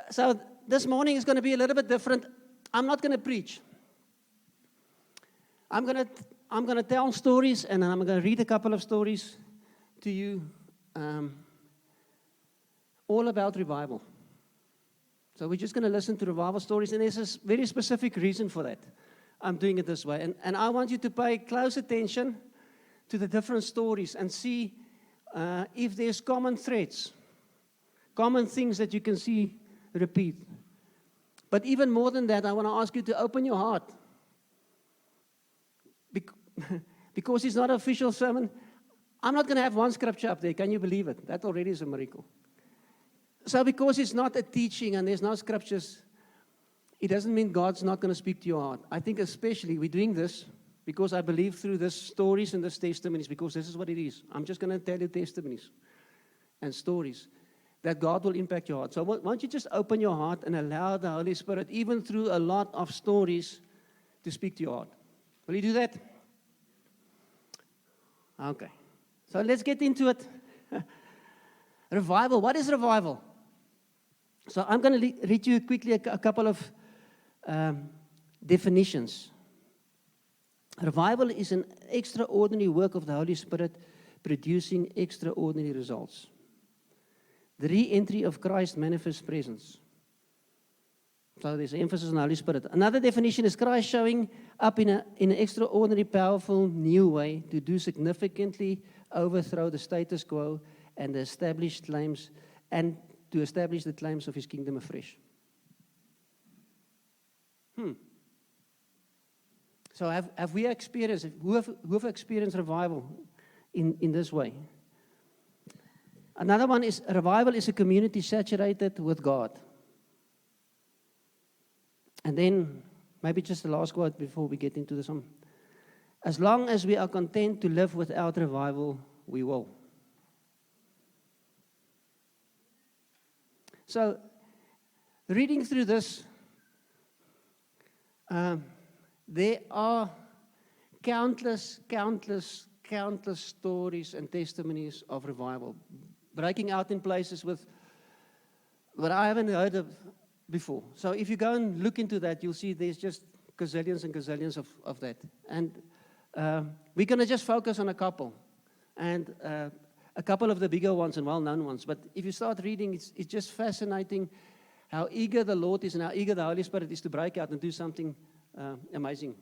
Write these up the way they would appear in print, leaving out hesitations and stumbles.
So this morning is going to be a little bit different. I'm not going to preach. I'm going to tell stories, and I'm going to read a couple of stories to you, all about revival. So we're just going to listen to revival stories, and there's a very specific reason for that. I'm doing it this way. And I want you to pay close attention to the different stories and see if there's common threads, common things that you can see repeat. But even more than that, I want to ask you to open your heart. Because it's not an official sermon, I'm not going to have one scripture up there. Can you believe it? That already is a miracle. So because it's not a teaching and there's no scriptures, it doesn't mean God's not going to speak to your heart. I think especially we're doing this because I believe through this stories and this testimonies, because this is what it is. I'm just going to tell you testimonies and stories that God will impact your heart. So why don't you just open your heart and allow the Holy Spirit, even through a lot of stories, to speak to your heart. Will you do that? Okay. So let's get into it. Revival. What is revival? So I'm going to read you quickly a couple of definitions. Revival is an extraordinary work of the Holy Spirit producing extraordinary results. The re-entry of Christ's manifest presence. So there's an emphasis on the Holy Spirit. Another definition is Christ showing up in an extraordinary, powerful, new way to do significantly overthrow the status quo and the established claims, and to establish the claims of his kingdom afresh. So have we experienced, who have experienced revival in this way? Another one is, revival is a community saturated with God. And then, maybe just the last quote before we get into this one. As long as we are content to live without revival, we will. So, reading through this, there are countless stories and testimonies of revival, breaking out in places with what I haven't heard of before. So if you go and look into that, you'll see there's just gazillions and gazillions of that. And we're going to just focus on a couple, and a couple of the bigger ones and well-known ones. But if you start reading, it's just fascinating how eager the Lord is and how eager the Holy Spirit is to break out and do something amazing.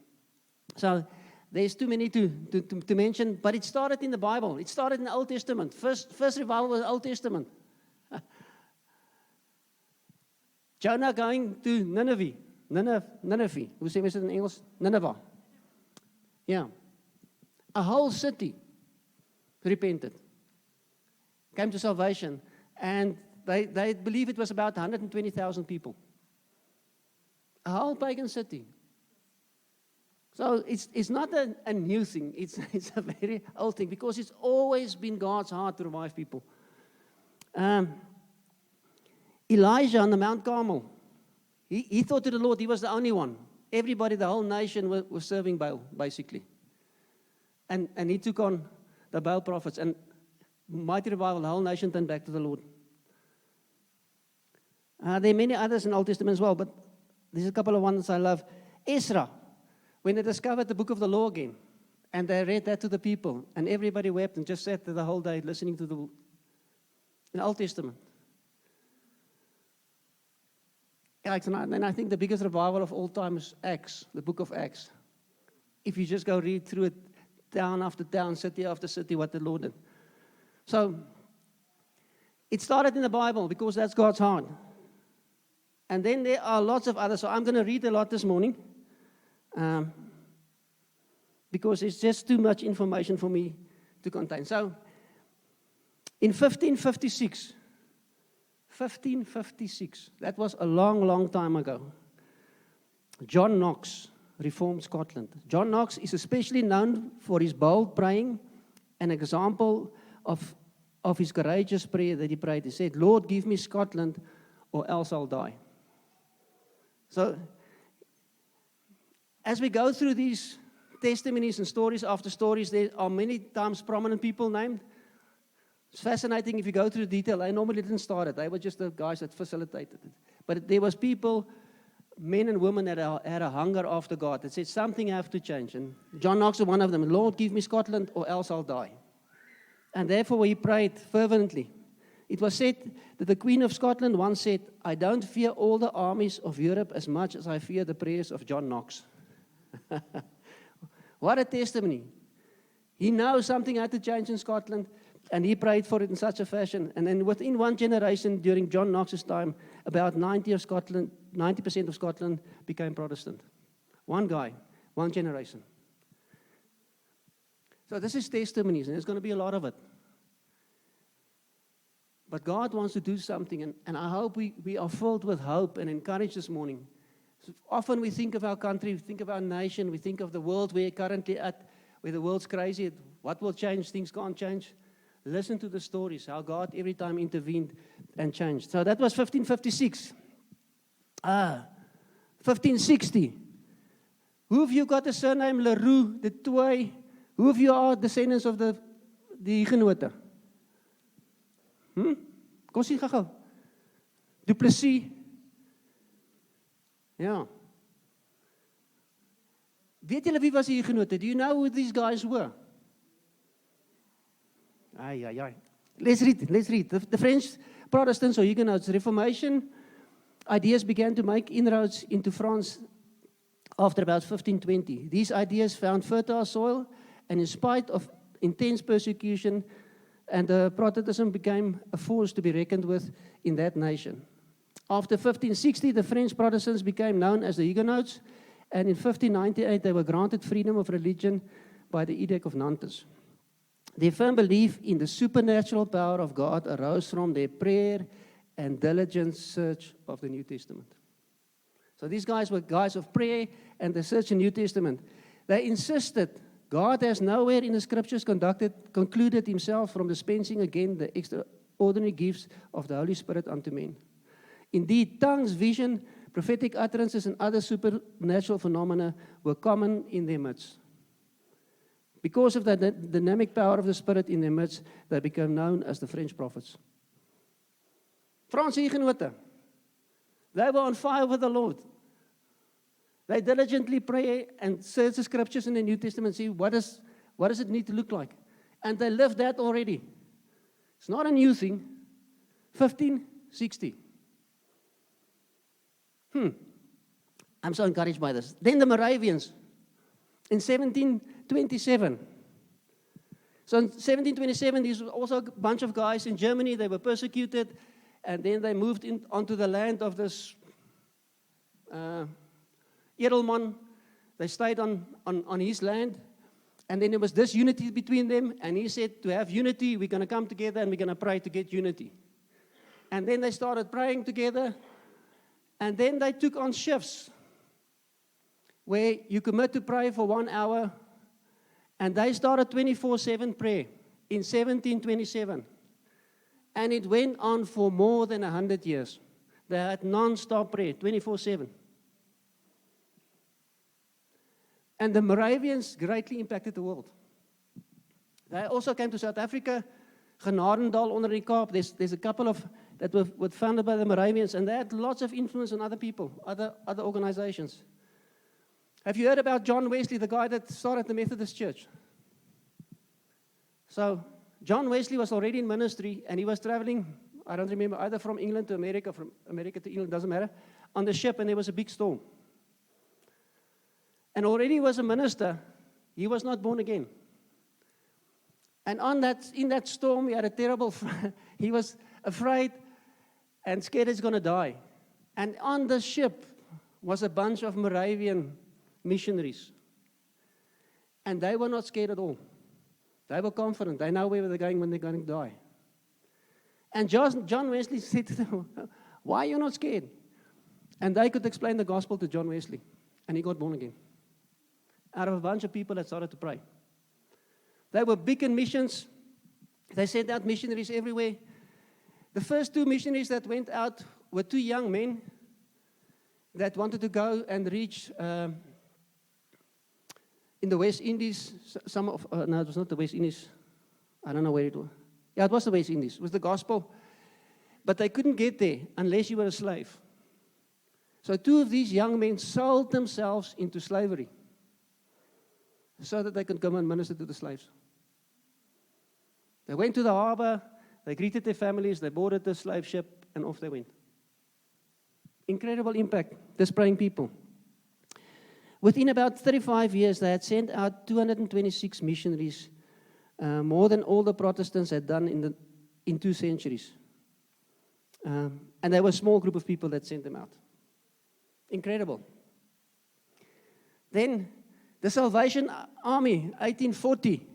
So there's too many to mention, but it started in the Bible. It started in the Old Testament. First revival was the Old Testament. Jonah going to Nineveh. Hoe sê mens dit in Engels? Nineveh. Yeah. A whole city repented, came to salvation, and they believe it was about 120,000 people. A whole pagan city. So it's not a new thing. It's a very old thing, because it's always been God's heart to revive people. Elijah on the Mount Carmel, he thought to the Lord he was the only one. Everybody, the whole nation was serving Baal, basically. And he took on the Baal prophets, and mighty revival, the whole nation turned back to the Lord. There are many others in the Old Testament as well, but there's a couple of ones I love. Ezra, when they discovered the book of the law again, and they read that to the people, and everybody wept and just sat there the whole day listening to in the Old Testament. And I think the biggest revival of all time is Acts, the book of Acts. If you just go read through it, town after town, city after city, what the Lord did. So, it started in the Bible because that's God's heart. And then there are lots of others. So I'm going to read a lot this morning, because it's just too much information for me to contain. So, in 1556, that was a long time ago, John Knox reformed Scotland. John Knox is especially known for his bold praying, an example of his courageous prayer that he prayed. He said, "Lord, give me Scotland, or else I'll die." So, as we go through these testimonies and stories after stories, there are many times prominent people named. It's fascinating if you go through the detail. They normally didn't start it. They were just the guys that facilitated it. But there was people, men and women that had a hunger after God, that said something have to change. And John Knox was one of them. Lord, give me Scotland or else I'll die. And therefore he prayed fervently. It was said that the Queen of Scotland once said, I don't fear all the armies of Europe as much as I fear the prayers of John Knox. What a testimony. He knows something had to change in Scotland, and he prayed for it in such a fashion. And then within one generation, during John Knox's time, about 90% of Scotland became Protestant. One guy, one generation. So this is testimonies, and there's going to be a lot of it. But God wants to do something, and I hope we are filled with hope and encouraged this morning. So often we think of our country, we think of our nation, we think of the world we're currently at, where the world's crazy. What will change? Things can't change. Listen to the stories, how God every time intervened and changed. So that was 1556. 1560. Who of you got the surname Leroux, the Toy? Who of you are descendants of the Huguenote? Kom sien gou. Du Plessis. Ja. Weet julle wie was die Huguenote? Do you know who these guys were? Ay. Let's read. The French Protestants or Huguenots, Reformation ideas began to make inroads into France after about 1520. These ideas found fertile soil, and in spite of intense persecution, and Protestantism became a force to be reckoned with in that nation. After 1560, the French Protestants became known as the Huguenots, and in 1598, they were granted freedom of religion by the Edict of Nantes. Their firm belief in the supernatural power of God arose from their prayer and diligent search of the New Testament. So these guys were guys of prayer and the search in the New Testament. They insisted God has nowhere in the scriptures concluded himself from dispensing again the extraordinary gifts of the Holy Spirit unto men. Indeed, tongues, vision, prophetic utterances, and other supernatural phenomena were common in their midst. Because of the dynamic power of the Spirit in their midst, they became known as the French prophets. Frans Huguenote, they were on fire with the Lord. They diligently pray and search the scriptures in the New Testament and see what does it need to look like. And they lived that already. It's not a new thing. 1560. I'm so encouraged by this. Then the Moravians in 1727. So in 1727, these were also a bunch of guys in Germany. They were persecuted, and then they moved onto the land of this Edelman. They stayed on his land, and then there was this unity between them, and he said, to have unity, we're going to come together and we're going to pray to get unity. And then they started praying together, and then they took on shifts where you commit to pray for 1 hour, and they started 24/7 prayer in 1727. And it went on for more than 100 years. They had non-stop prayer, 24/7. And the Moravians greatly impacted the world. They also came to South Africa, Genadendal onder die Kaap. There's a couple of that were founded by the Moravians, and they had lots of influence on other people, other organizations. Have you heard about John Wesley, the guy that started the Methodist Church? So John Wesley was already in ministry, and he was traveling, I don't remember, either from England to America, from America to England, doesn't matter, on the ship, and there was a big storm. And already he was a minister, he was not born again. And in that storm, he had a terrible, he was afraid and scared he's going to die. And on the ship was a bunch of Moravian missionaries. And they were not scared at all. They were confident. They know where they're going when they're going to die. And John Wesley said to them, why are you not scared? And they could explain the gospel to John Wesley. And he got born again. Out of a bunch of people that started to pray. They were big in missions. They sent out missionaries everywhere. The first 2 missionaries that went out were 2 young men that wanted to go and reach in the West Indies. No, it was not the West Indies. I don't know where it was. Yeah, it was the West Indies. It was the gospel. But they couldn't get there unless you were a slave. So 2 of these young men sold themselves into slavery so that they could come and minister to the slaves. They went to the harbor, they greeted their families, they boarded the slave ship, and off they went. Incredible impact, this praying people. Within about 35 years, they had sent out 226 missionaries, more than all the Protestants had done in 2 centuries. And there was a small group of people that sent them out. Incredible. Then, the Salvation Army, 1840.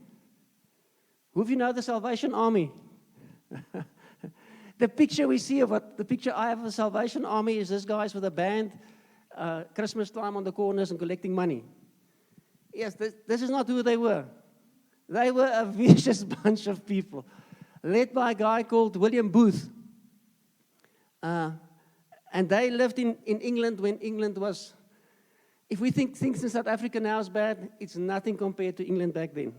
Who of you know the Salvation Army? The picture we see of it, the picture I have of the Salvation Army is this guys with a band, Christmas time on the corners and collecting money. Yes, this is not who they were. They were a vicious bunch of people, led by a guy called William Booth. And they lived in England when England was, if we think things in South Africa now is bad, it's nothing compared to England back then.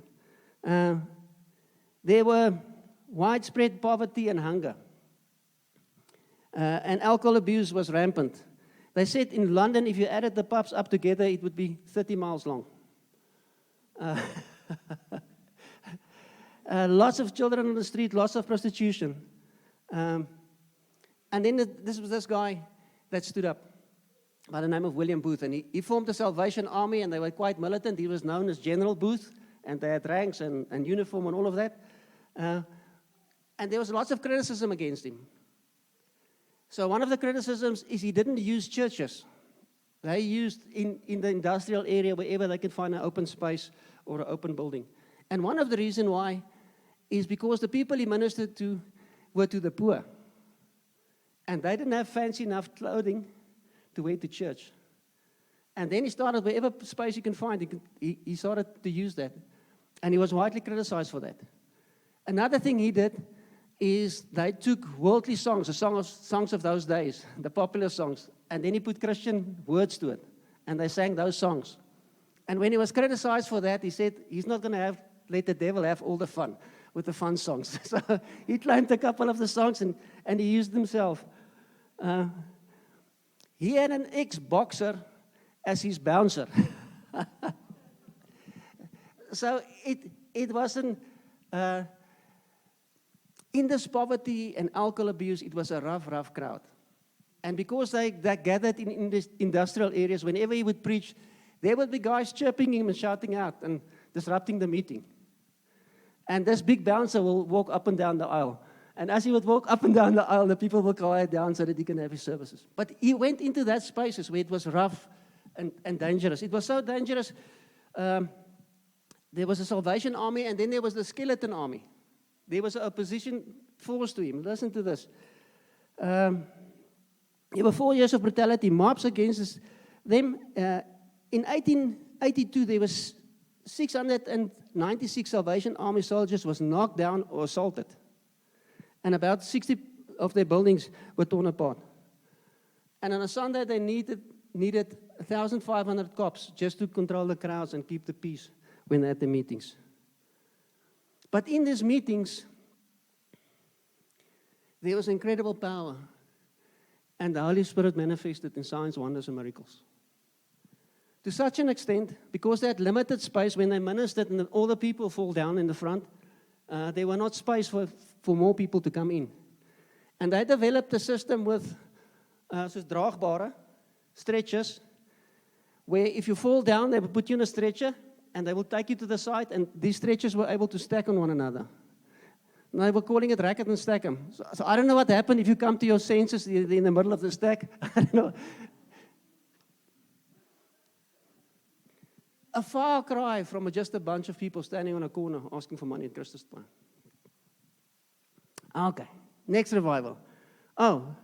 There were widespread poverty and hunger. And alcohol abuse was rampant. They said in London, if you added the pubs up together, it would be 30 miles long. Lots of children on the street, lots of prostitution. And then this was this guy that stood up by the name of William Booth. And he formed the Salvation Army, and they were quite militant. He was known as General Booth, and they had ranks and uniform and all of that. And there was lots of criticism against him. So one of the criticisms is he didn't use churches. They used in the industrial area wherever they could find an open space or an open building. And one of the reasons why is because the people he ministered to were to the poor. And they didn't have fancy enough clothing to wear to church. And then he started, wherever space you can find, he started to use that. And he was widely criticized for that. Another thing he did is they took worldly songs, the songs of those days, the popular songs, and then he put Christian words to it. And they sang those songs. And when he was criticized for that, he said he's not going to let the devil have all the fun with the fun songs. So he claimed a couple of the songs and he used himself. He had an ex-boxer as his bouncer. So it wasn't, in this poverty and alcohol abuse, it was a rough crowd. And because they gathered in these industrial areas, whenever he would preach, there would be guys chirping him and shouting out and disrupting the meeting. And this big bouncer will walk up and down the aisle. And as he would walk up and down the aisle, the people will quiet down so that he can have his services. But he went into that spaces where it was rough and dangerous. It was so dangerous. There was a Salvation Army, and then there was the Skeleton Army. There was an opposition force to him. Listen to this. There were 4 years of brutality, mobs against them. In 1882, there was 696 Salvation Army soldiers was knocked down or assaulted. And about 60 of their buildings were torn apart. And on a Sunday, they needed 1,500 cops just to control the crowds and keep the peace when they had the meetings. But in these meetings, there was incredible power. And the Holy Spirit manifested in signs, wonders, and miracles. To such an extent, because they had limited space when they ministered and all the people fall down in the front, there were not space for more people to come in. And they developed a system with soos draagbare stretchers, where if you fall down, they will put you in a stretcher, and they will take you to the side, and these stretchers were able to stack on one another. And they were calling it racket and stack 'em. So I don't know what happened if you come to your senses in the middle of the stack. I don't know. A far cry from just a bunch of people standing on a corner asking for money at Christmas time. Okay, next revival. Oh,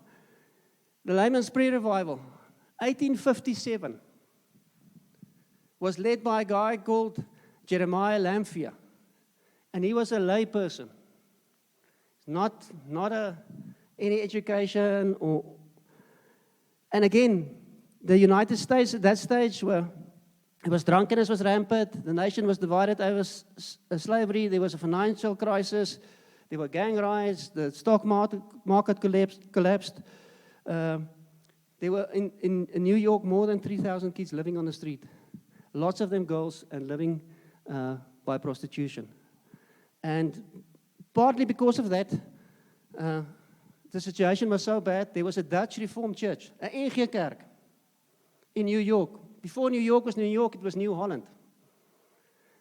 the Layman's Prayer Revival, 1857, was led by a guy called Jeremiah Lamphere. And he was a lay person. Not any education and again, the United States at that stage drunkenness was rampant. The nation was divided over slavery. There was a financial crisis. There were gang riots. The stock market collapsed. There were in New York more than 3,000 kids living on the street. Lots of them girls and living by prostitution. And partly because of that, the situation was so bad, there was a Dutch Reformed church, an NG Kerk, in New York. Before New York was New York, it was New Holland.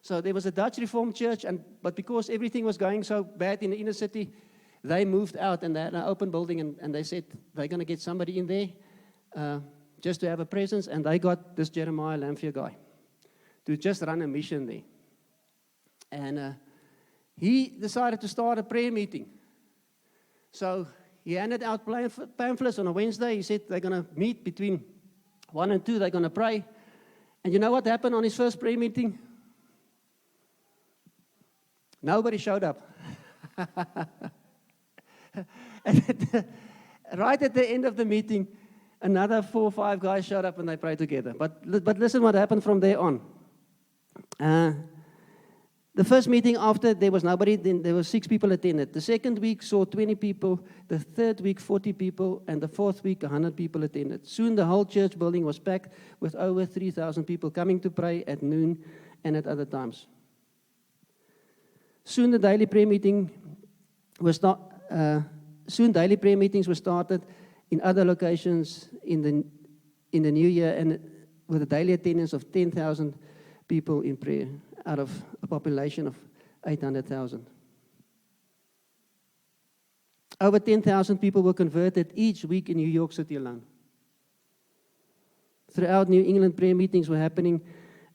So there was a Dutch Reformed church, but because everything was going so bad in the inner city, they moved out and they had an open building, and they said they're going to get somebody in there just to have a presence, and they got this Jeremiah Lamphere guy to just run a mission there. And he decided to start a prayer meeting. So he handed out pamphlets on a Wednesday. He said they're going to meet between 1 and 2, they're going to pray. And you know what happened on his first prayer meeting? Nobody showed up. Right at the end of the meeting, another 4 or 5 guys showed up and they prayed together. But listen what happened from there on. The first meeting after, there was nobody, then there were 6 people attended. The second week saw 20 people, the third week 40 people, and the fourth week 100 people attended. Soon the whole church building was packed with over 3,000 people coming to pray at noon and at other times. Soon daily prayer meetings were started in other locations in the new year, and with a daily attendance of 10,000 people in prayer out of a population of 800,000. Over 10,000 people were converted each week in New York City alone. Throughout New England, prayer meetings were happening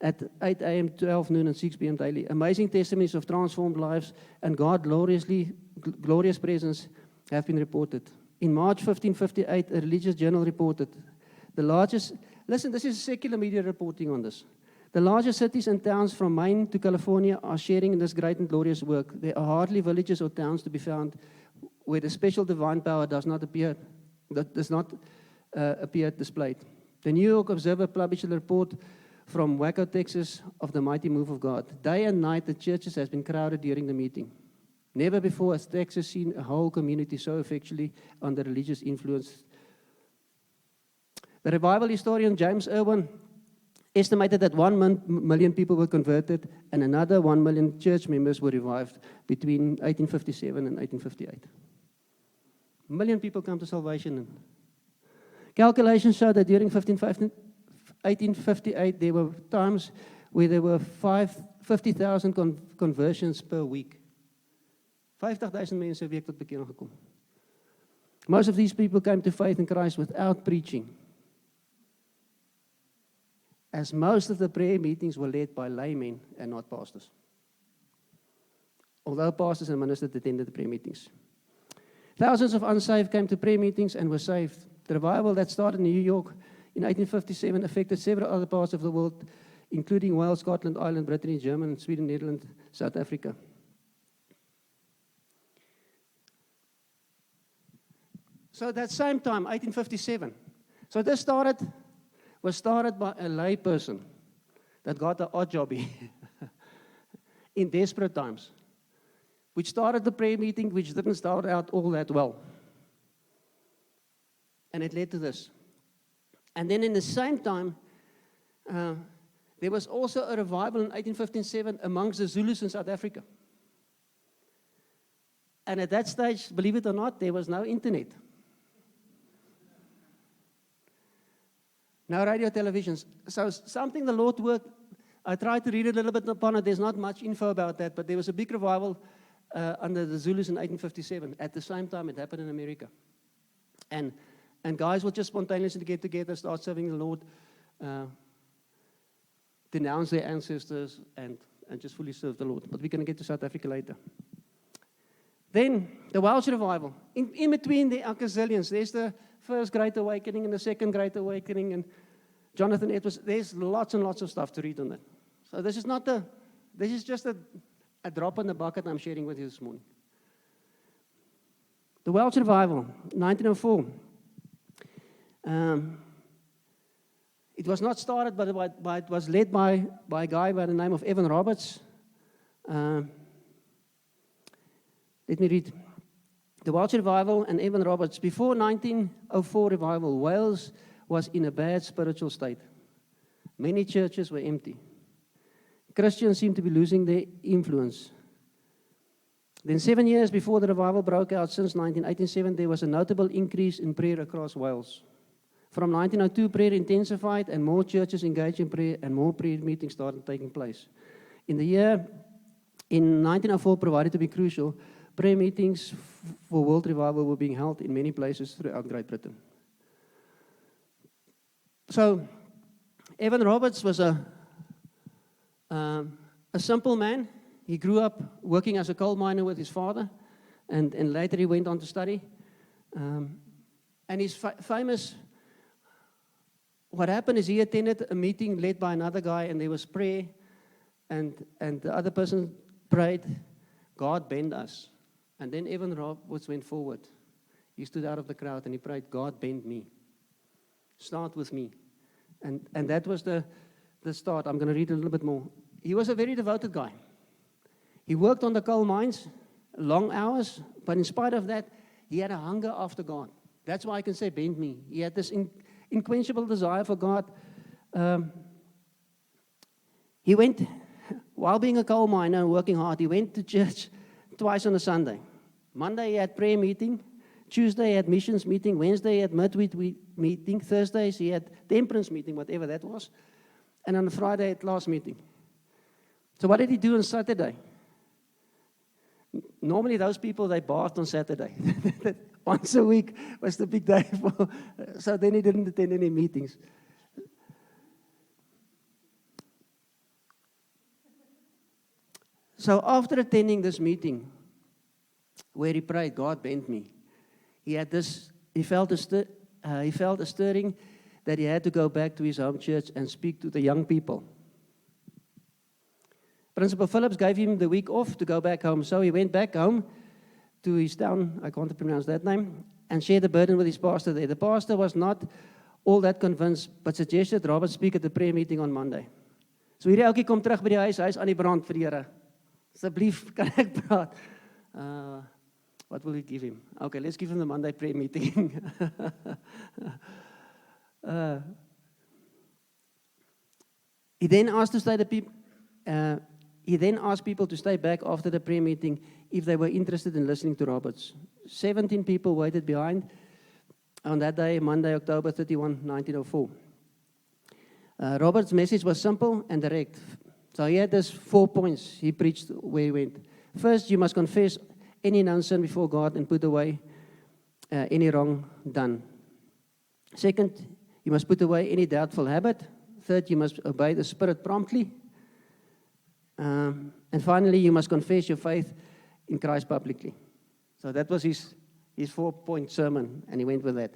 at 8 a.m., 12 noon, and 6 p.m. daily. Amazing testimonies of transformed lives and God's glorious presence have been reported. In March 1558, a religious journal reported the largest, listen, this is secular media reporting on this. The largest cities and towns from Maine to California are sharing in this great and glorious work. There are hardly villages or towns to be found where the special divine power does not appear displayed. The New York Observer published a report from Waco, Texas, of the mighty move of God. Day and night, the churches has been crowded during the meeting. Never before has Texas seen a whole community so effectually under religious influence. The revival historian James Irwin estimated that 1 million people were converted and another 1 million church members were revived between 1857 and 1858. A million people come to salvation. Calculations show that during 1858, there were times where there were 50,000 conversions per week. 50,000 mense 'n week tot bekering gekom. Most of these people came to faith in Christ without preaching, as most of the prayer meetings were led by laymen and not pastors. Although pastors and ministers attended the prayer meetings. Thousands of unsaved came to prayer meetings and were saved. The revival that started in New York in 1857 affected several other parts of the world, including Wales, Scotland, Ireland, Britain, Germany, Sweden, Netherlands, South Africa. So that same time, 1857. So this was started by a lay person that got an odd jobby in desperate times, which started the prayer meeting, which didn't start out all that well. And it led to this. And then in the same time, there was also a revival in 1857 amongst the Zulus in South Africa. And at that stage, believe it or not, there was no internet. No radio, televisions. So something the Lord worked. I tried to read a little bit upon it. There's not much info about that, but there was a big revival under the Zulus in 1857. At the same time, it happened in America. And guys will just spontaneously get together, start serving the Lord, denounce their ancestors, and just fully serve the Lord. But we're going to get to South Africa later. Then, the Welsh revival. In between, there are gazillions. There's the First Great Awakening and the Second Great Awakening, and Jonathan Edwards. There's lots and lots of stuff to read on that. So this is just a drop in the bucket I'm sharing with you this morning. The Welsh revival, 1904. It was not started, but it was led by a guy by the name of Evan Roberts. Let me read. The Welsh revival and Evan Roberts. Before 1904 revival, Wales was in a bad spiritual state. Many churches were empty. Christians seemed to be losing their influence. Then 7 years before the revival broke out, since 1987, there was a notable increase in prayer across Wales. From 1902, prayer intensified and more churches engaged in prayer and more prayer meetings started taking place. In 1904, provided to be crucial, prayer meetings for world revival were being held in many places throughout Great Britain. So, Evan Roberts was a simple man. He grew up working as a coal miner with his father, and later he went on to study. And he's famous. What happened is he attended a meeting led by another guy, and there was prayer, and the other person prayed, God bend us. And then Evan Roberts went forward. He stood out of the crowd and he prayed, God bend me. Start with me. And that was the start. I'm going to read a little bit more. He was a very devoted guy. He worked on the coal mines, long hours, but in spite of that, he had a hunger after God. That's why I can say, bend me. He had this unquenchable desire for God. He went, while being a coal miner and working hard, he went to church twice on a Sunday. Monday he had prayer meeting. Tuesday he had missions meeting. Wednesday he had midweek meeting. Thursdays he had temperance meeting, whatever that was. And on Friday he had class meeting. So what did he do on Saturday? Normally those people, they bathed on Saturday. Once a week was the big day. So then he didn't attend any meetings. So after attending this meeting, where he prayed, God bend me, he felt a stirring that he had to go back to his home church and speak to the young people. Principal Phillips gave him the week off to go back home, so he went back home to his town, I can't pronounce that name, and shared the burden with his pastor there. The pastor was not all that convinced, but suggested Robert speak at the prayer meeting on Monday. So hierdie ouetjie kom terug by die huis, hy is aan die brand vir die Here. Asseblief, kan ek praat? What will we give him? Okay, let's give him the Monday prayer meeting. He then asked people to stay back after the prayer meeting if they were interested in listening to Roberts. 17 people waited behind on that day, Monday, October 31, 1904. Roberts' message was simple and direct. So he had these 4 points he preached where he went. First, you must confess any known sin before God and put away any wrong done. Second, you must put away any doubtful habit. Third, you must obey the Spirit promptly. And finally, you must confess your faith in Christ publicly. So that was his 4-point sermon, and he went with that.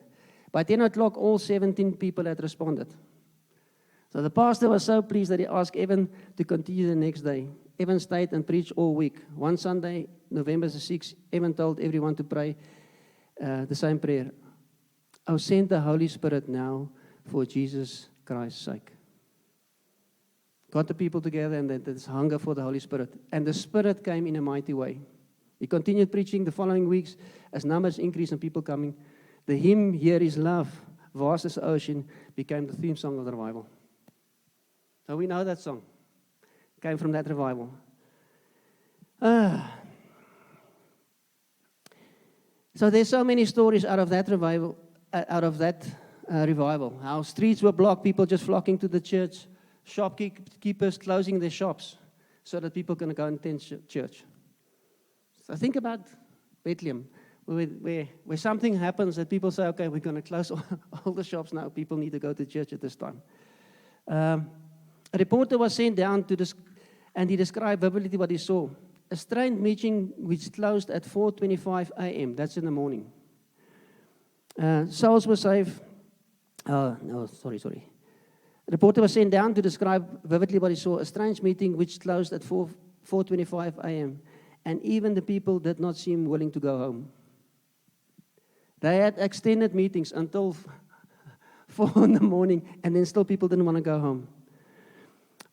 By 10 o'clock, all 17 people had responded. So the pastor was so pleased that he asked Evan to continue the next day. Evan stayed and preached all week. One Sunday, November the 6th, Evan told everyone to pray the same prayer. Oh, send the Holy Spirit now for Jesus Christ's sake. Got the people together and this hunger for the Holy Spirit. And the Spirit came in a mighty way. He continued preaching the following weeks as numbers increased and people coming. The hymn, Here is Love, Vast as the Ocean, became the theme song of the revival. So we know that song. Came from that revival. So there's so many stories out of that revival, How streets were blocked, people just flocking to the church, shopkeepers closing their shops so that people can go and attend church. So think about Bethlehem, where something happens that people say, okay, we're going to close all the shops now. People need to go to church at this time. A reporter was sent down and he described vividly what he saw. A strange meeting which closed at 4:25 a.m. That's in the morning. Souls were saved. Sorry. The reporter was sent down to describe vividly what he saw. A strange meeting which closed at 4:25 a.m. And even the people did not seem willing to go home. They had extended meetings until 4 in the morning, and then still people didn't want to go home.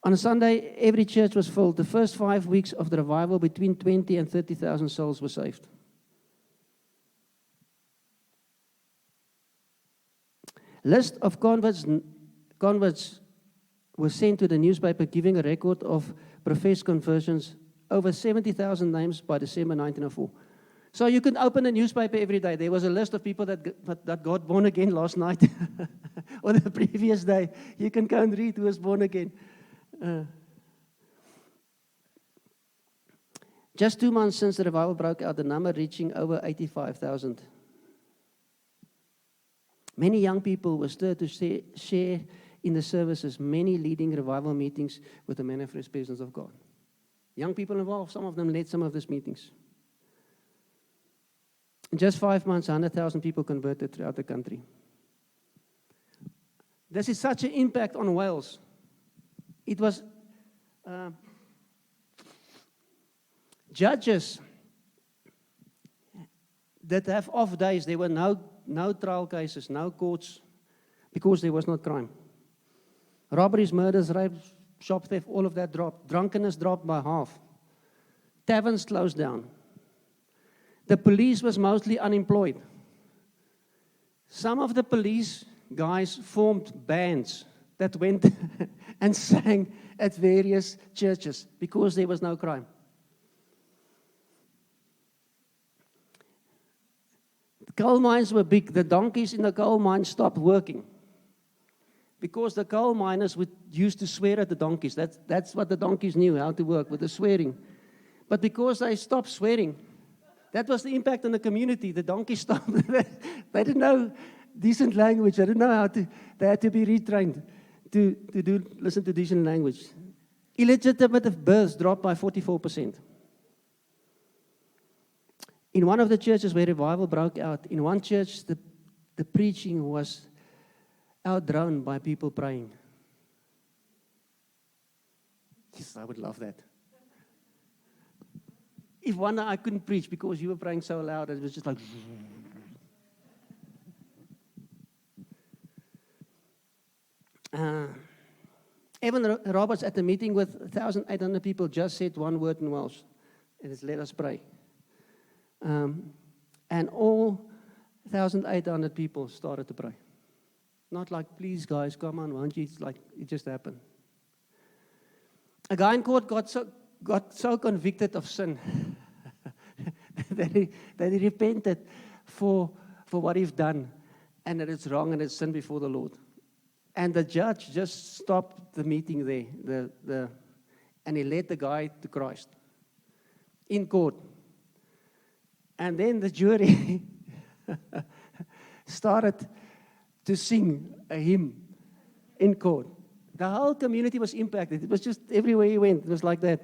On a Sunday, every church was filled. The first 5 weeks of the revival, between 20 and 30,000 souls were saved. List of converts was sent to the newspaper giving a record of professed conversions, over 70,000 names by December 1904. So you could open a newspaper every day. There was a list of people that got born again last night or the previous day. You can go and read who was born again. Just 2 months since the revival broke out, the number reaching over 85,000. Many young people were stirred to share in the services, many leading revival meetings with the manifest presence of God. Young people involved, some of them led some of these meetings. In just 5 months, 100,000 people converted throughout the country. This is such an impact on Wales. It was judges that have off days. There were no trial cases, no courts, because there was not crime. Robberies, murders, rapes, shop theft, all of that dropped. Drunkenness dropped by half. Taverns closed down. The police was mostly unemployed. Some of the police guys formed bands that went and sang at various churches because there was no crime. Coal mines were big. The donkeys in the coal mines stopped working because the coal miners used to swear at the donkeys. That's what the donkeys knew, how to work, with the swearing. But because they stopped swearing, that was the impact on the community. The donkeys stopped. They didn't know decent language. They didn't know how to. They had to be retrained to listen to decent language. Illegitimate births dropped by 44%. In one of the churches where revival broke out, in one church, the preaching was outdrowned by people praying. Yes, I would love that. If one day I couldn't preach because you were praying so loud, it was just like... Evan Roberts at the meeting with 1,800 people just said one word in Welsh. It is, let us pray. And all 1,800 people started to pray. Not like, please guys, come on, won't you? It's like, it just happened. A guy in court got so convicted of sin that he repented for what he'd done, and that it's wrong and it's sin before the Lord. And the judge just stopped the meeting there, and he led the guy to Christ in court. And then the jury started to sing a hymn in court. The whole community was impacted. It was just everywhere he went. It was like that.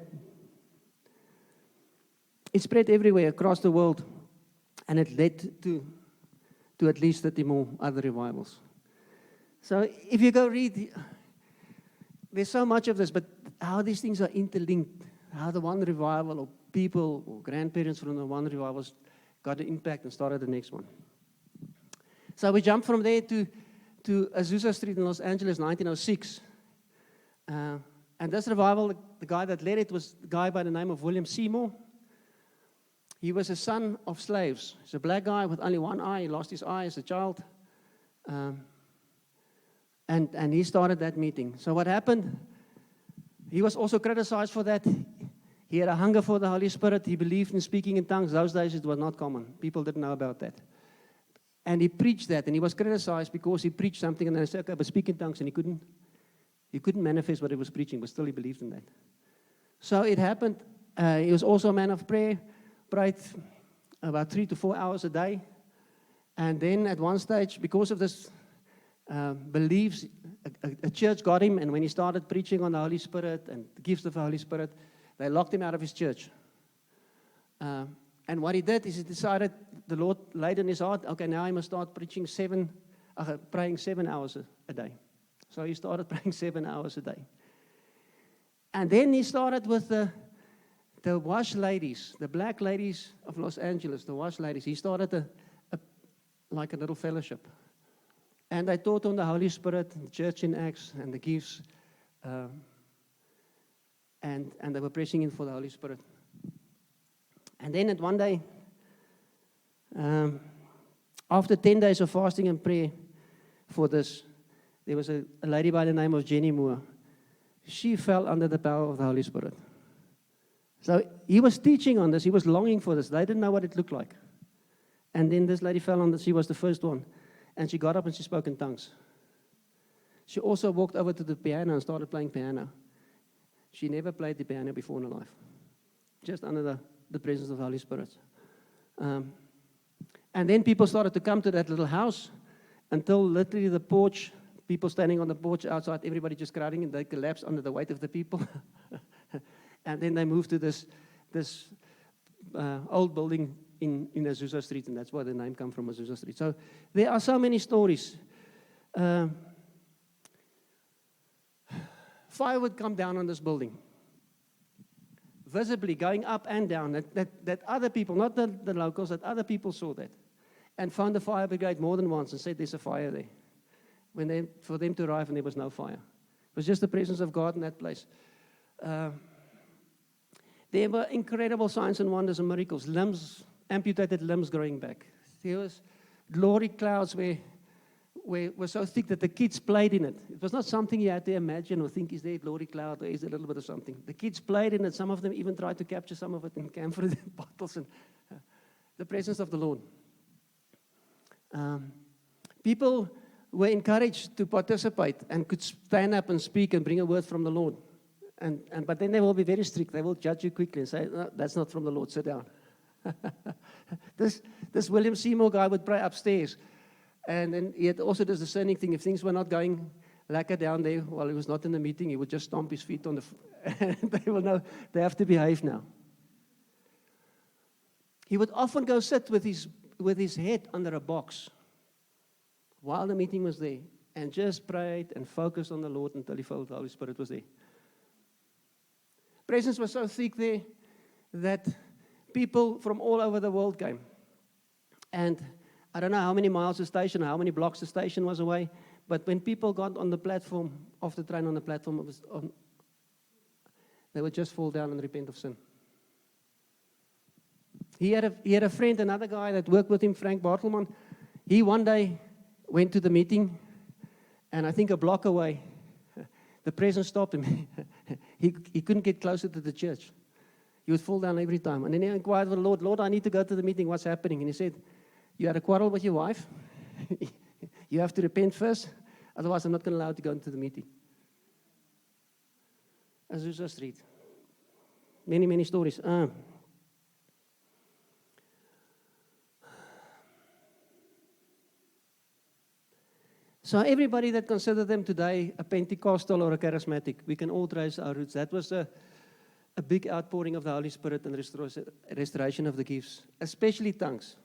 It spread everywhere across the world, and it led to at least 30 more other revivals. So if you go read, there's so much of this, but how these things are interlinked, how the one revival or people or grandparents from the one revivals got an impact and started the next one. So we jumped from there to Azusa Street in Los Angeles, 1906. And this revival, the guy that led it was a guy by the name of William Seymour. He was a son of slaves. He's a black guy with only one eye. He lost his eye as a child. And he started that meeting. So what happened, he was also criticized for that. He had a hunger for the Holy Spirit. He believed in speaking in tongues. Those days it was not common. People didn't know about that. And he preached that, and he was criticized because he preached something, and they said, okay, but speak in tongues, and he couldn't manifest what he was preaching, but still he believed in that. So it happened. He was also a man of prayer, prayed about 3 to 4 hours a day. And then at one stage, because of this beliefs, a church got him, and when he started preaching on the Holy Spirit and the gifts of the Holy Spirit, they locked him out of his church. And what he did is he decided, the Lord laid in his heart, okay, now I must start praying 7 hours a day. So he started praying 7 hours a day. And then he started with the wash ladies, the black ladies of Los Angeles, the wash ladies. He started like a little fellowship. And they taught on the Holy Spirit, the church in Acts, and the gifts. And they were pressing in for the Holy Spirit. And then one day, after 10 days of fasting and prayer, for this. There was a lady by the name of Jenny Moore. She fell under the power of the Holy Spirit. So he was teaching on this. He was longing for this. They didn't know what it looked like. And then this lady fell on this. She was the first one. And she got up and she spoke in tongues. She also walked over to the piano and started playing piano. She never played the piano before in her life. Just under the presence of the Holy Spirit. And then people started to come to that little house until literally the porch, people standing on the porch outside, everybody just crowding, and they collapsed under the weight of the people. And then they moved to this old building in Azusa Street, and that's where the name comes from, Azusa Street. So there are so many stories. Fire would come down on this building, visibly going up and down, that other people, not the locals, that other people saw that and found the fire brigade more than once and said there's a fire there. For them to arrive and there was no fire. It was just the presence of God in that place. There were incredible signs and wonders and miracles, amputated limbs growing back. There was glory clouds were so thick that the kids played in it. It was not something you had to imagine or think, is there a glory cloud or is there a little bit of something? The kids played in it. Some of them even tried to capture some of it in camphor bottles and the presence of the Lord. People were encouraged to participate and could stand up and speak and bring a word from the Lord. But then they will be very strict. They will judge you quickly and say, no, that's not from the Lord, sit down. This William Seymour guy would pray upstairs. And then he had also this discerning thing. If things were not going lacquer down there while he was not in the meeting, he would just stomp his feet on the and they will know they have to behave now. He would often go sit with his head under a box while the meeting was there and just prayed and focused on the Lord until he felt the Holy Spirit was there. Presence was so thick there that people from all over the world came. And I don't know how many miles the station, how many blocks the station was away, but when people got on the platform, off the train on the platform, they would just fall down and repent of sin. He had a friend, another guy that worked with him, Frank Bartelman. He one day went to the meeting, and I think a block away, the presence stopped him. He couldn't get closer to the church. He would fall down every time. And then he inquired of the Lord, Lord, I need to go to the meeting. What's happening? And he said, you had a quarrel with your wife. You have to repent first. Otherwise, I'm not going to allow you to go into the meeting. Azusa Street. Many, many stories. So everybody that consider them today a Pentecostal or a charismatic, we can all trace our roots. That was a big outpouring of the Holy Spirit and restoration of the gifts, especially tongues.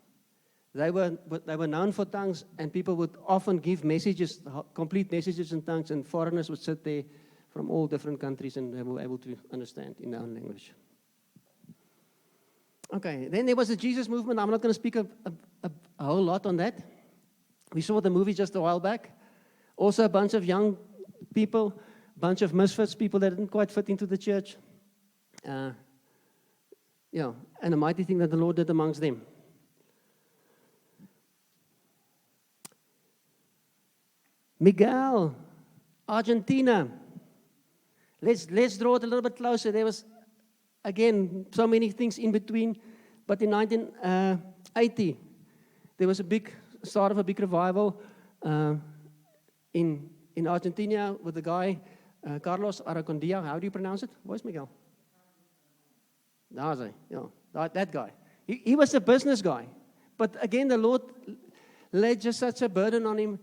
They were known for tongues, and people would often give messages, complete messages in tongues, and foreigners would sit there from all different countries, and they were able to understand in their own language. Okay, then there was the Jesus movement. I'm not going to speak a whole lot on that. We saw the movie just a while back. Also a bunch of young people, bunch of misfits, people that didn't quite fit into the church. And a mighty thing that the Lord did amongst them. Miguel, Argentina. Let's draw it a little bit closer. There was, again, so many things in between. But in 1980, there was a big start of a big revival in Argentina with the guy, Carlos Aracondia. How do you pronounce it? Where's Miguel? That guy. He was a business guy. But again, the Lord laid just such a burden on him.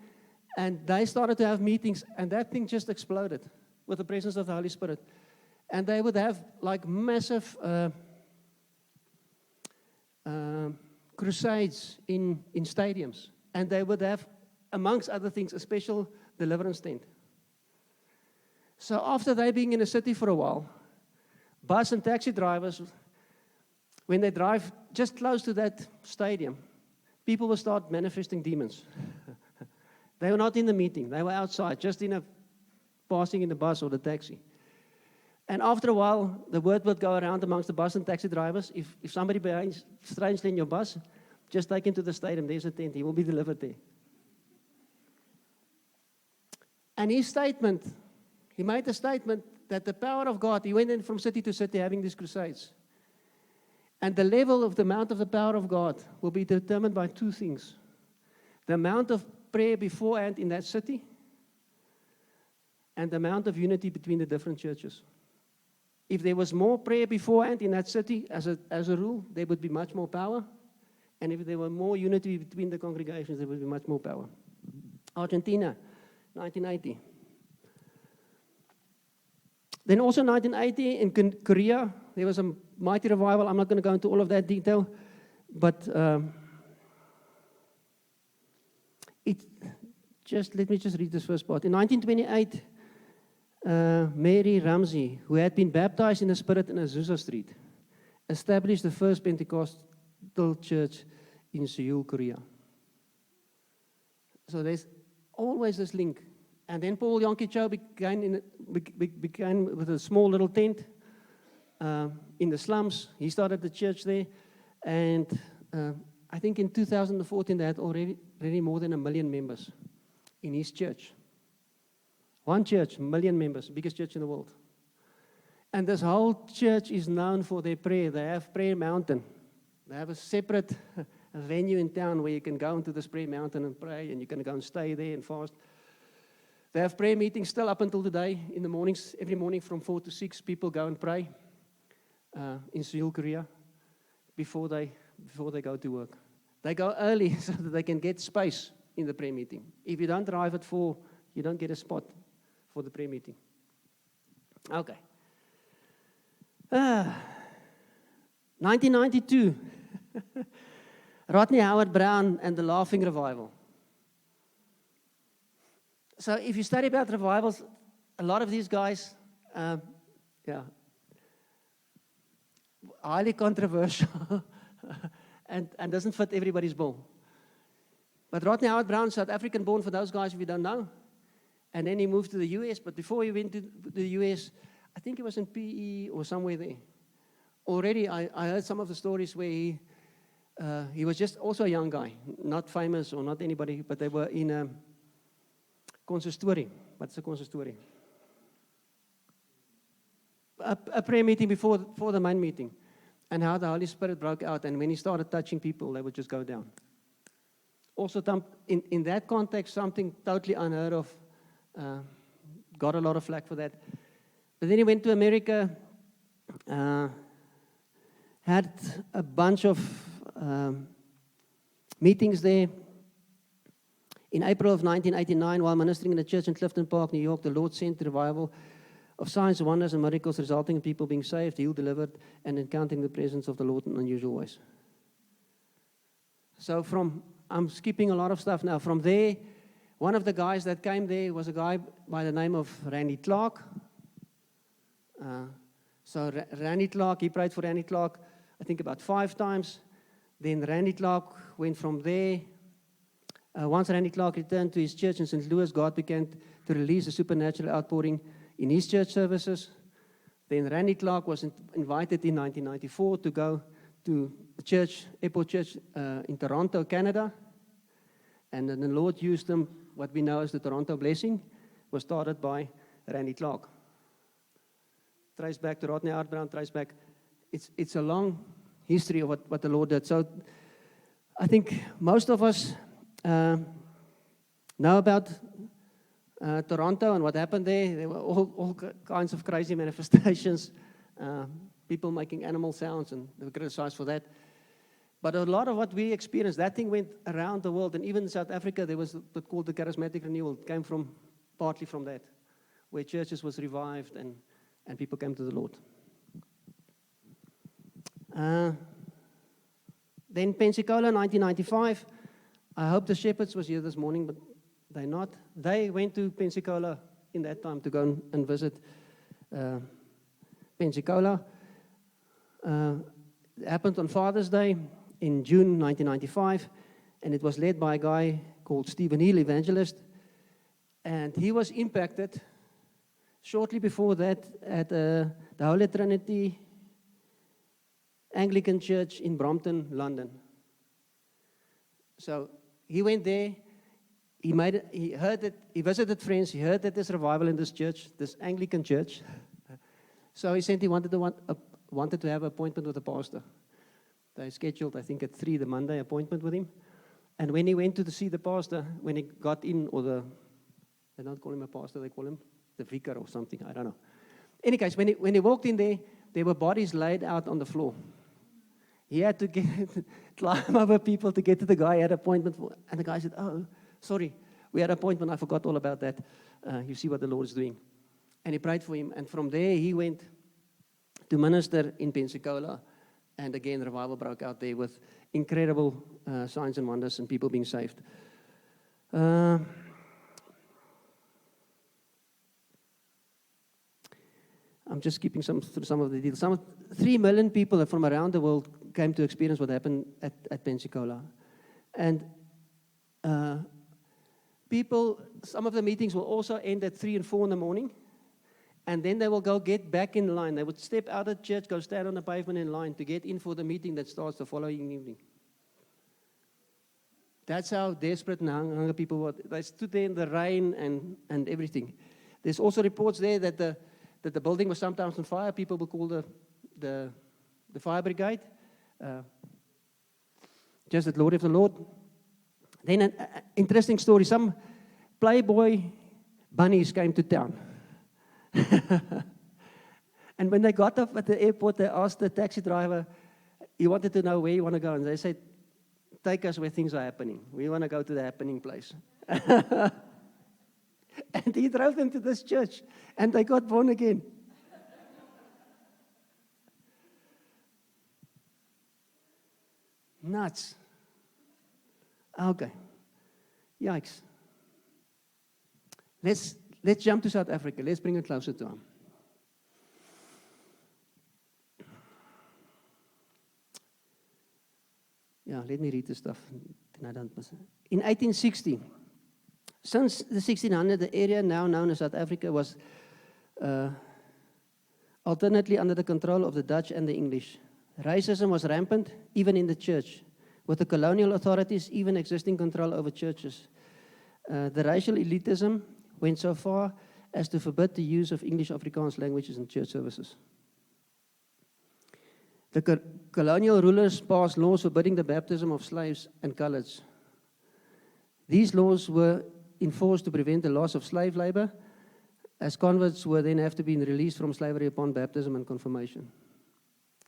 And they started to have meetings, and that thing just exploded with the presence of the Holy Spirit. And they would have like massive crusades in stadiums. And they would have, amongst other things, a special deliverance tent. So after they being in a city for a while, bus and taxi drivers, when they drive just close to that stadium, people will start manifesting demons. They were not in the meeting. They were outside, just passing in the bus or the taxi. And after a while, the word would go around amongst the bus and taxi drivers. If somebody behaves strangely in your bus, just take him to the stadium. There's a tent. He will be delivered there. And his statement, he made a statement that the power of God, he went in from city to city having these crusades. And the level of the amount of the power of God will be determined by two things. The amount of prayer beforehand in that city and the amount of unity between the different churches. If there was more prayer beforehand in that city, as a rule, there would be much more power. And if there were more unity between the congregations, there would be much more power. Argentina, 1980. Then also 1980 in Korea, there was a mighty revival. I'm not going to go into all of that detail, but let me just read this first part. In 1928, Mary Ramsey, who had been baptized in the Spirit in Azusa Street, established the first Pentecostal church in Seoul, Korea. So there's always this link. And then Paul Yonggi Cho began with a small little tent in the slums. He started the church there. And I think in 2014, they had already more than 1 million members in his church. One church, 1 million members, biggest church in the world. And this whole church is known for their prayer. They have Prayer Mountain. They have a separate venue in town where you can go into this Prayer Mountain and pray, and you can go and stay there and fast. They have prayer meetings still up until today. In the mornings, every morning from 4 to 6, people go and pray in Seoul, Korea, before they go to work. They go early so that they can get space in the prayer meeting. If you don't arrive at 4, you don't get a spot for the prayer meeting. Okay. 1992. Rodney Howard-Browne and the Laughing Revival. So if you study about revivals, a lot of these guys, highly controversial and doesn't fit everybody's bill. But Rodney Howard-Browne, South African born, for those guys if you don't know. And then he moved to the US, but before he went to the US, I think he was in PE or somewhere there. Already I heard some of the stories where he was just also a young guy, not famous or not anybody, but they were in a consistory. What's a consistory? A prayer meeting before the main meeting. And how the Holy Spirit broke out, and when he started touching people, they would just go down. Also, in that context, something totally unheard of. Got a lot of flack for that. But then he went to America, had a bunch of meetings there. In April of 1989, while ministering in a church in Clifton Park, New York, the Lord sent the revival of signs, wonders, and miracles, resulting in people being saved, healed, delivered, and encountering the presence of the Lord in unusual ways. So I'm skipping a lot of stuff now. From there, one of the guys that came there was a guy by the name of Randy Clark. Randy Clark, he prayed for Randy Clark, I think about 5 times. Then Randy Clark went from there. Once Randy Clark returned to his church in St. Louis, God began to release a supernatural outpouring in his church services. Then Randy Clark was invited in 1994 to go to a church, Airport Church in Toronto, Canada. And then the Lord used them. What we know as the Toronto Blessing was started by Randy Clark. Trace back to Rodney Howard-Browne, trace back. It's a long history of what the Lord did. So I think most of us know about Toronto and what happened there. There were all kinds of crazy manifestations, people making animal sounds, and they were criticized for that. But a lot of what we experienced, that thing went around the world, and even in South Africa, there was what's called the charismatic renewal. It came partly from that, where churches was revived and people came to the Lord. Then Pensacola, 1995. I hope the shepherds was here this morning, but they're not. They went to Pensacola in that time to go and visit Pensacola. It happened on Father's Day in June 1995, and it was led by a guy called Stephen Hill, evangelist, and he was impacted shortly before that at the Holy Trinity Anglican Church in Brompton, London. So he went there. he visited friends, he heard that there's revival in this church, this Anglican church. So he said he wanted to have an appointment with the pastor. They scheduled, I think, at 3 the Monday appointment with him. And when he went to see the pastor, when he got in, they don't call him a pastor, they call him the vicar or something, I don't know. In any case, when he walked in there were bodies laid out on the floor. He had to climb over people to get to the guy he had an appointment for. And the guy said, "Oh, sorry, we had an appointment, I forgot all about that. You see what the Lord is doing." And he prayed for him. And from there, he went to minister in Pensacola. And again, revival broke out there with incredible signs and wonders and people being saved. I'm just skipping through some of the details. 3 million people from around the world came to experience what happened at Pensacola. And some of the meetings will also end at 3 and 4 in the morning. And then they will go get back in line. They would step out of church, go stand on the pavement in line to get in for the meeting that starts the following evening. That's how desperate and hungry people were. They stood there in the rain and everything. There's also reports there that the building was sometimes on fire. People would call the fire brigade. Just the glory of the Lord. Then an interesting story. Some Playboy bunnies came to town. And when they got up at the airport, they asked the taxi driver, he wanted to know where you want to go. And they said, "Take us where things are happening. We want to go to the happening place." And he drove them to this church, and they got born again. Nuts. Okay. Yikes. Let's jump to South Africa. Let's bring it closer to home. Yeah, let me read this stuff. Then I don't miss it. In 1860, since the 1600s, the area now known as South Africa was alternately under the control of the Dutch and the English. Racism was rampant, even in the church, with the colonial authorities even existing control over churches. The racial elitism went so far as to forbid the use of English Afrikaans languages in church services. The colonial rulers passed laws forbidding the baptism of slaves and coloureds. These laws were enforced to prevent the loss of slave labour, as converts would then have to be released from slavery upon baptism and confirmation.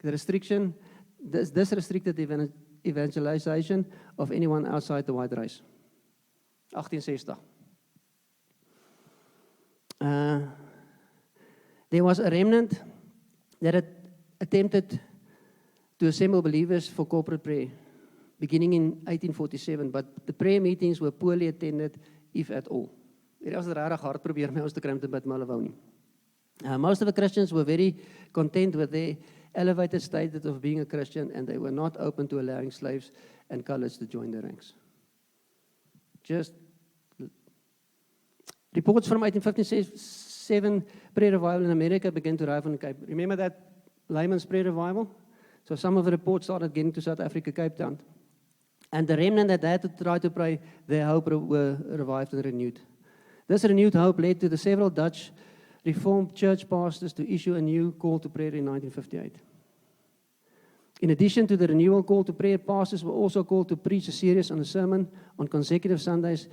This restricted the evangelization of anyone outside the white race. 1860. There was a remnant that had attempted to assemble believers for corporate prayer, beginning in 1847, but the prayer meetings were poorly attended, if at all. Dit was regtig hard probeer my ons te kry om te bid, maar hulle wou nie. Most of the Christians were very content with their elevated status of being a Christian, and they were not open to allowing slaves and coloureds to join their ranks. Just reports from 1857 prayer revival in America began to arrive on the Cape. Remember that layman's prayer revival? So some of the reports started getting to South Africa, Cape Town. And the remnant that had to try to pray, their hope were revived and renewed. This renewed hope led to the several Dutch Reformed church pastors to issue a new call to prayer in 1958. In addition to the renewal call to prayer, pastors were also called to preach a series on a sermon on consecutive Sundays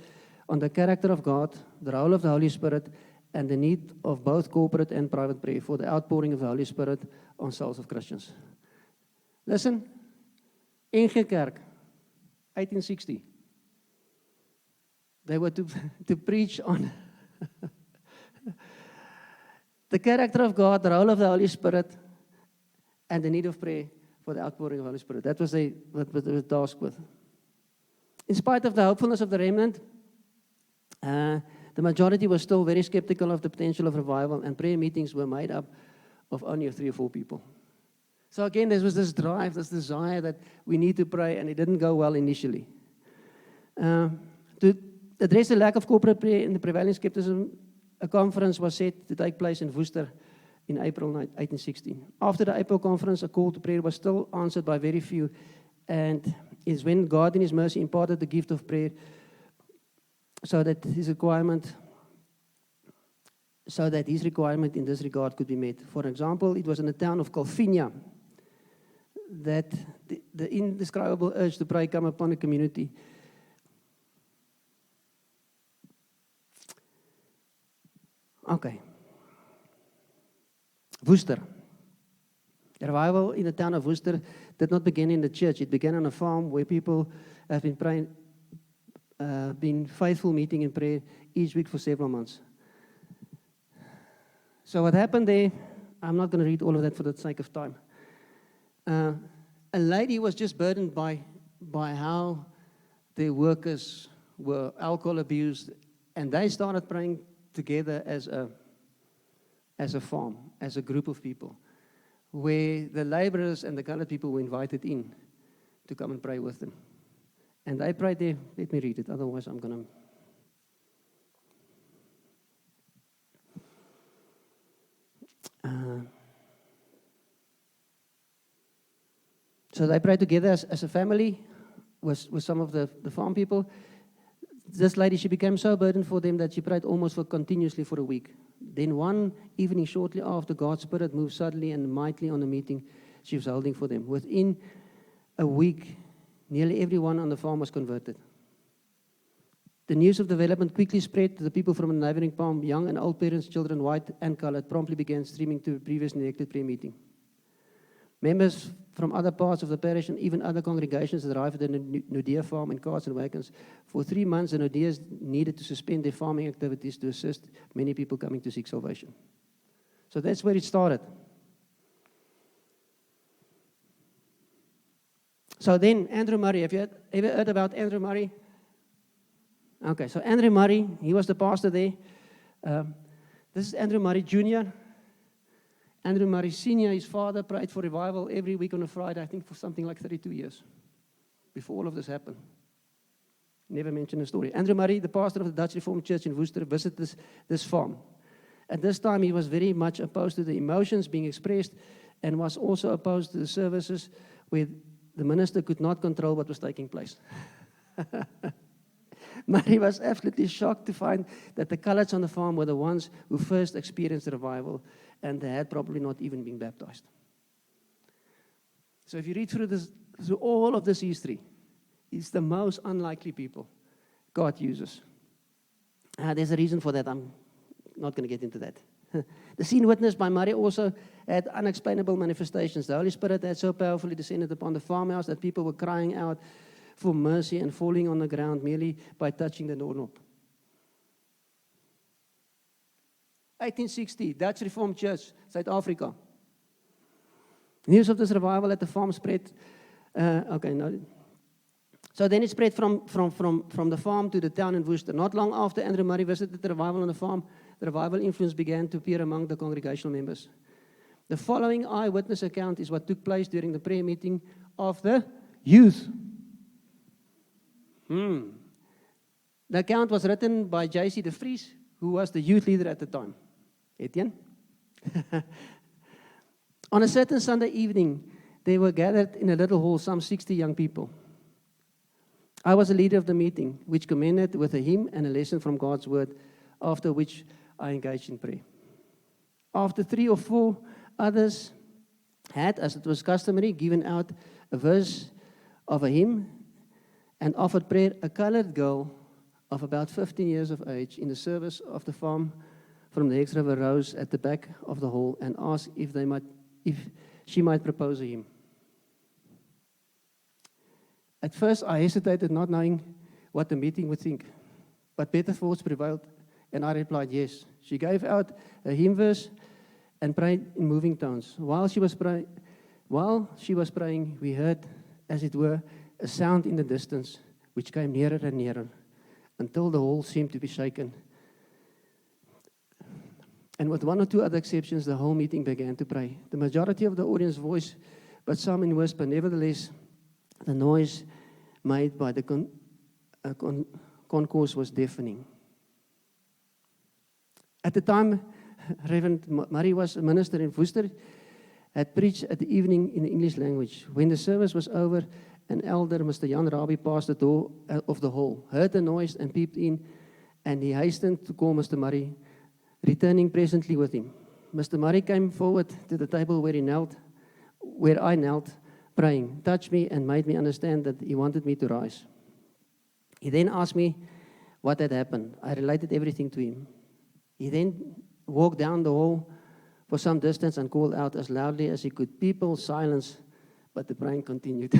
on the character of God, the role of the Holy Spirit, and the need of both corporate and private prayer for the outpouring of the Holy Spirit on souls of Christians. Listen, NG Kerk, 1860. They were to preach on the character of God, the role of the Holy Spirit, and the need of prayer for the outpouring of the Holy Spirit. That was what they were tasked with. In spite of the hopefulness of the remnant, the majority was still very skeptical of the potential of revival, and prayer meetings were made up of only 3 or 4 people. So again, there was this drive, this desire that we need to pray, and it didn't go well initially. To address the lack of corporate prayer in the prevailing skepticism, a conference was set to take place in Worcester in April 1816. After the April conference, a call to prayer was still answered by very few, and it's when God in His mercy imparted the gift of prayer so that his requirement in this regard could be met. For example, it was in the town of Calvinia that the indescribable urge to pray came upon the community. Okay. Worcester. The revival in the town of Worcester did not begin in the church. It began on a farm where people have been praying, been faithful meeting in prayer each week for several months. So what happened there, I'm not going to read all of that for the sake of time. A lady was just burdened by how their workers were alcohol abused, and they started praying together as a farm, as a group of people, where the laborers and the colored people were invited in to come and pray with them. And they prayed there. Let me read it, otherwise I'm going to... So they prayed together as a family with some of the farm people. This lady, she became so burdened for them that she prayed almost continuously for a week. Then one evening shortly after, God's Spirit moved suddenly and mightily on the meeting she was holding for them. Within a week, nearly everyone on the farm was converted. The news of development quickly spread to the people from the neighboring farm. Young and old parents, children, white and colored, promptly began streaming to a previous neglected prayer meeting. Members from other parts of the parish and even other congregations arrived at the Nudea farm in carts and wagons. For 3 months, the Nudeas needed to suspend their farming activities to assist many people coming to seek salvation. So that's where it started. So then, Andrew Murray. Have you ever heard about Andrew Murray? Okay, so Andrew Murray, he was the pastor there. This is Andrew Murray Jr. Andrew Murray Sr., his father, prayed for revival every week on a Friday, I think for something like 32 years, before all of this happened. Never mentioned the story. Andrew Murray, the pastor of the Dutch Reformed Church in Worcester, visited this farm. At this time, he was very much opposed to the emotions being expressed and was also opposed to the services where the minister could not control what was taking place. Murray was absolutely shocked to find that the coloreds on the farm were the ones who first experienced the revival, and they had probably not even been baptized. So if you read through all of this history, it's the most unlikely people God uses. There's a reason for that. I'm not going to get into that. The scene witnessed by Murray also had unexplainable manifestations. The Holy Spirit had so powerfully descended upon the farmhouse that people were crying out for mercy and falling on the ground merely by touching the doorknob. 1860, Dutch Reformed Church, South Africa. News of this revival at the farm spread. So then it spread from the farm to the town in Worcester. Not long after Andrew Murray visited the revival on the farm, the revival influence began to appear among the congregational members. The following eyewitness account is what took place during the prayer meeting of the youth. The account was written by J.C. de Vries, who was the youth leader at the time. Etienne? On a certain Sunday evening, they were gathered in a little hall, some 60 young people. I was the leader of the meeting, which commenced with a hymn and a lesson from God's word, after which I engaged in prayer. After 3 or 4 others had, as it was customary, given out a verse of a hymn and offered prayer, a colored girl of about 15 years of age in the service of the farm from the Hex River rose at the back of the hall and asked if she might propose a hymn. At first, I hesitated, not knowing what the meeting would think, but better thoughts prevailed, and I replied yes. She gave out a hymn verse and prayed in moving tones. While she was praying, we heard, as it were, a sound in the distance, which came nearer and nearer, until the hall seemed to be shaken. And with 1 or 2 other exceptions, the whole meeting began to pray. The majority of the audience voiced, but some in whisper. Nevertheless, the noise made by the concourse was deafening. At the time, Reverend Murray was a minister in Worcester, had preached at the evening in the English language. When the service was over, an elder, Mr. Jan Rabie, passed the door of the hall, heard the noise and peeped in and he hastened to call Mr. Murray, returning presently with him. Mr. Murray came forward to the table where I knelt, praying, touched me and made me understand that he wanted me to rise. He then asked me what had happened. I related everything to him. He then walked down the hall for some distance and called out as loudly as he could, "People, silence," but the praying continued.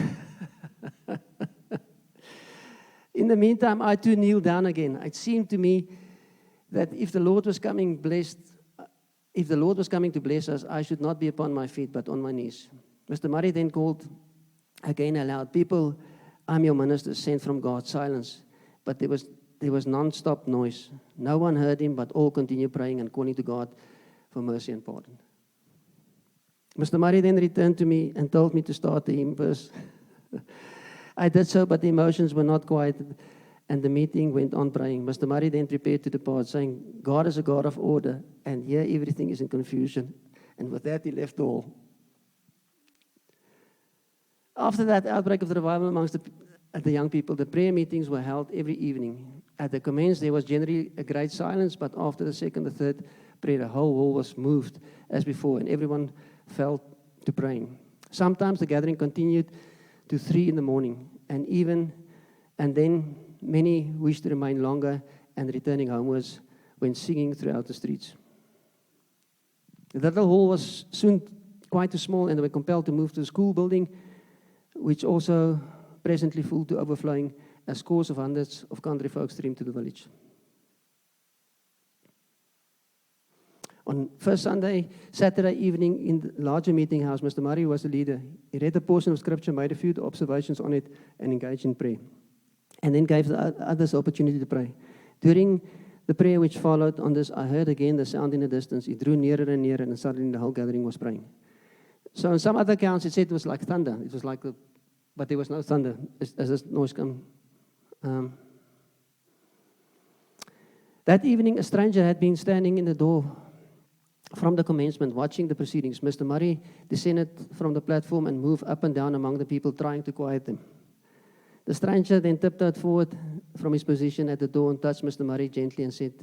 In the meantime, I too kneeled down again. It seemed to me that if the Lord was coming to bless us, I should not be upon my feet, but on my knees. Mr. Murray then called again aloud, "People, I'm your minister, sent from God. Silence." But there was non-stop noise. No one heard him, but all continued praying and calling to God for mercy and pardon. Mr. Murray then returned to me and told me to start the hymn verse. I did so, but the emotions were not quieted, and the meeting went on praying. Mr. Murray then prepared to depart, saying, "God is a God of order, and here everything is in confusion." And with that, he left the hall. After that outbreak of the revival amongst the young people, the prayer meetings were held every evening. At the commence, there was generally a great silence, but after the second or third prayer, the whole hall was moved as before, and everyone fell to praying. Sometimes the gathering continued to 3 in the morning, and then many wished to remain longer, and returning homewards went singing throughout the streets. The little hall was soon quite too small, and they were compelled to move to the school building, which also presently full to overflowing, as scores of hundreds of country folk streamed to the village. On first Saturday evening in the larger meeting house, Mr. Murray was the leader. He read a portion of scripture, made a few observations on it, and engaged in prayer, and then gave the others the opportunity to pray. During the prayer which followed on this, I heard again the sound in the distance. It drew nearer and nearer, and suddenly the whole gathering was praying. So in some other accounts, it said it was like thunder. It was like but there was no thunder as this noise came. That evening, a stranger had been standing in the door from the commencement, watching the proceedings. Mr. Murray descended from the platform and moved up and down among the people, trying to quiet them. The stranger then tiptoed forward from his position at the door and touched Mr. Murray gently and said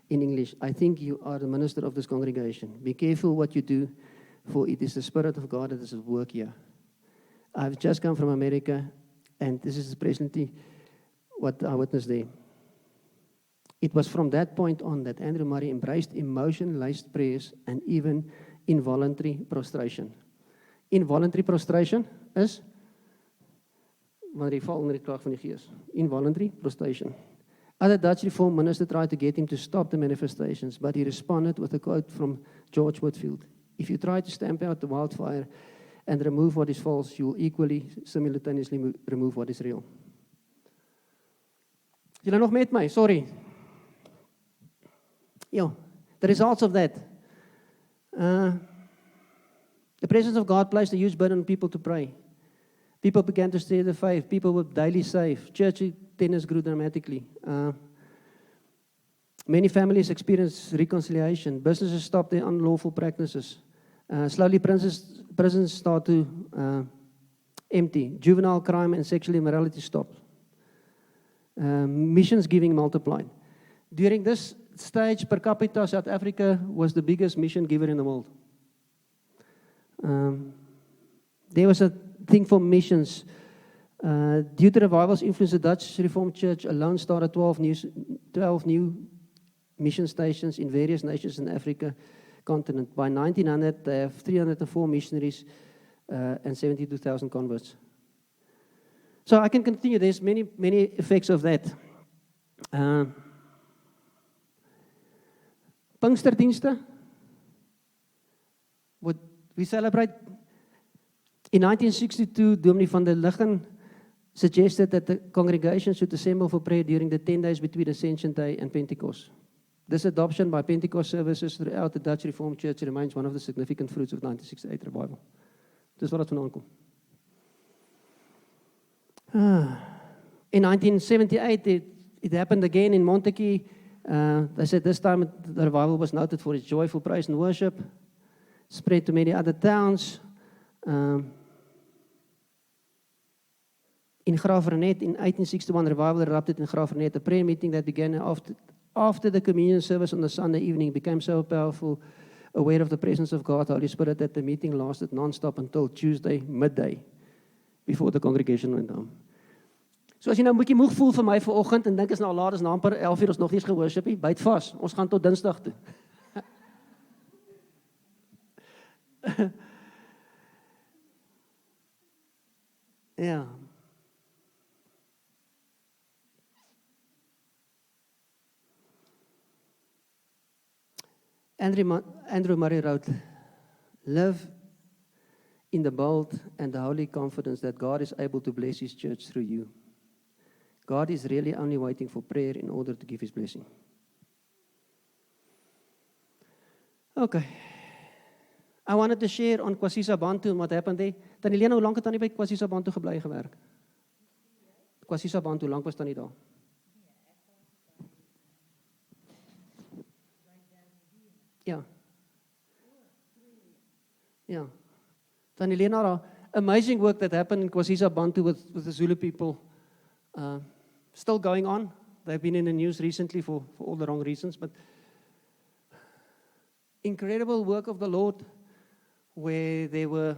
in English, "I think you are the minister of this congregation. Be careful what you do, for it is the Spirit of God that is at work here. I've just come from America, and this is presently what I witnessed there." It was from that point on that Andrew Murray embraced emotion-laced prayers and even involuntary prostration. Involuntary prostration is wanneer jy val onder die krag van die Gees. Involuntary prostration. Other Dutch Reformed ministers tried to get him to stop the manifestations, but he responded with a quote from George Whitefield: "If you try to stamp out the wildfire and remove what is false, you will equally simultaneously remove what is real." Julle nog met my? Sorry. The results of that. The presence of God placed a huge burden on people to pray. People began to stay the faith. People were daily saved. Church attendance grew dramatically. Many families experienced reconciliation. Businesses stopped their unlawful practices. Slowly, prisons start to empty. Juvenile crime and sexual immorality stopped. Missions giving multiplied. During this stage, per capita, South Africa was the biggest mission giver in the world. There was a thing for missions. Due to revival's influence, the Dutch Reformed Church alone started 12 new mission stations in various nations in Africa continent. By 1900, they have 304 missionaries and 72,000 converts. So I can continue. There's many effects of that. Pinksterdienste. What we celebrate. In 1962, Dominee van der Liggen suggested that the congregation should assemble for prayer during the 10 days between Ascension Day and Pentecost. This adoption by Pentecost services throughout the Dutch Reformed Church remains one of the significant fruits of 1968 revival. Dis wat vandaan kom. In 1978, it happened again in Montague. They said this time the revival was noted for its joyful praise and worship, spread to many other towns. In Graaf-Reinet, in 1861, revival erupted in Graaf-Reinet, a prayer meeting that began after the communion service on the Sunday evening, became so powerful, aware of the presence of God, the Holy Spirit, that the meeting lasted non-stop until Tuesday midday, before the congregation went home. So as jy nou 'n bietjie moeg voel vir my vanoggend en dink is nou laat, is nou amper 11:00, ons nog nie eens gehoorship nie, byt vas. Ons gaan tot Dinsdag toe. Ja. Andrew Murray wrote, live in the bold and the holy confidence that God is able to bless His church through you. God is really only waiting for prayer in order to give His blessing. Okay. I wanted to share on Kwasiza Bantu and what happened there. Tannie Lena, hoe lank het Tannie by Kwasiza Bantu gebly gewerk? Kwasiza Bantu, hoe lank was Tannie daar? Ja. Ja. Tannie Lena, amazing work that happened in Kwasiza Bantu with the Zulu people. Still going on. They've been in the news recently for all the wrong reasons, but incredible work of the Lord where they were.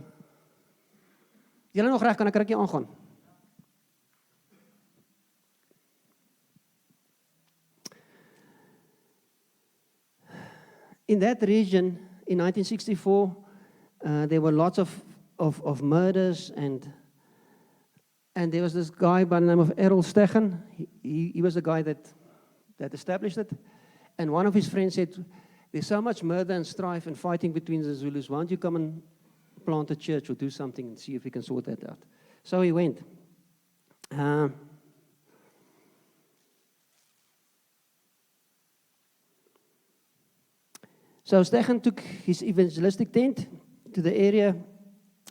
Julle nog reg, kan ek rukkie aangaan? In that region, in 1964, there were lots of murders, and there was this guy by the name of Errol Stegen. He was the guy that established it. And one of his friends said, there's so much murder and strife and fighting between the Zulus. Why don't you come and plant a church or do something and see if we can sort that out? So he went. So Stegen took his evangelistic tent to the area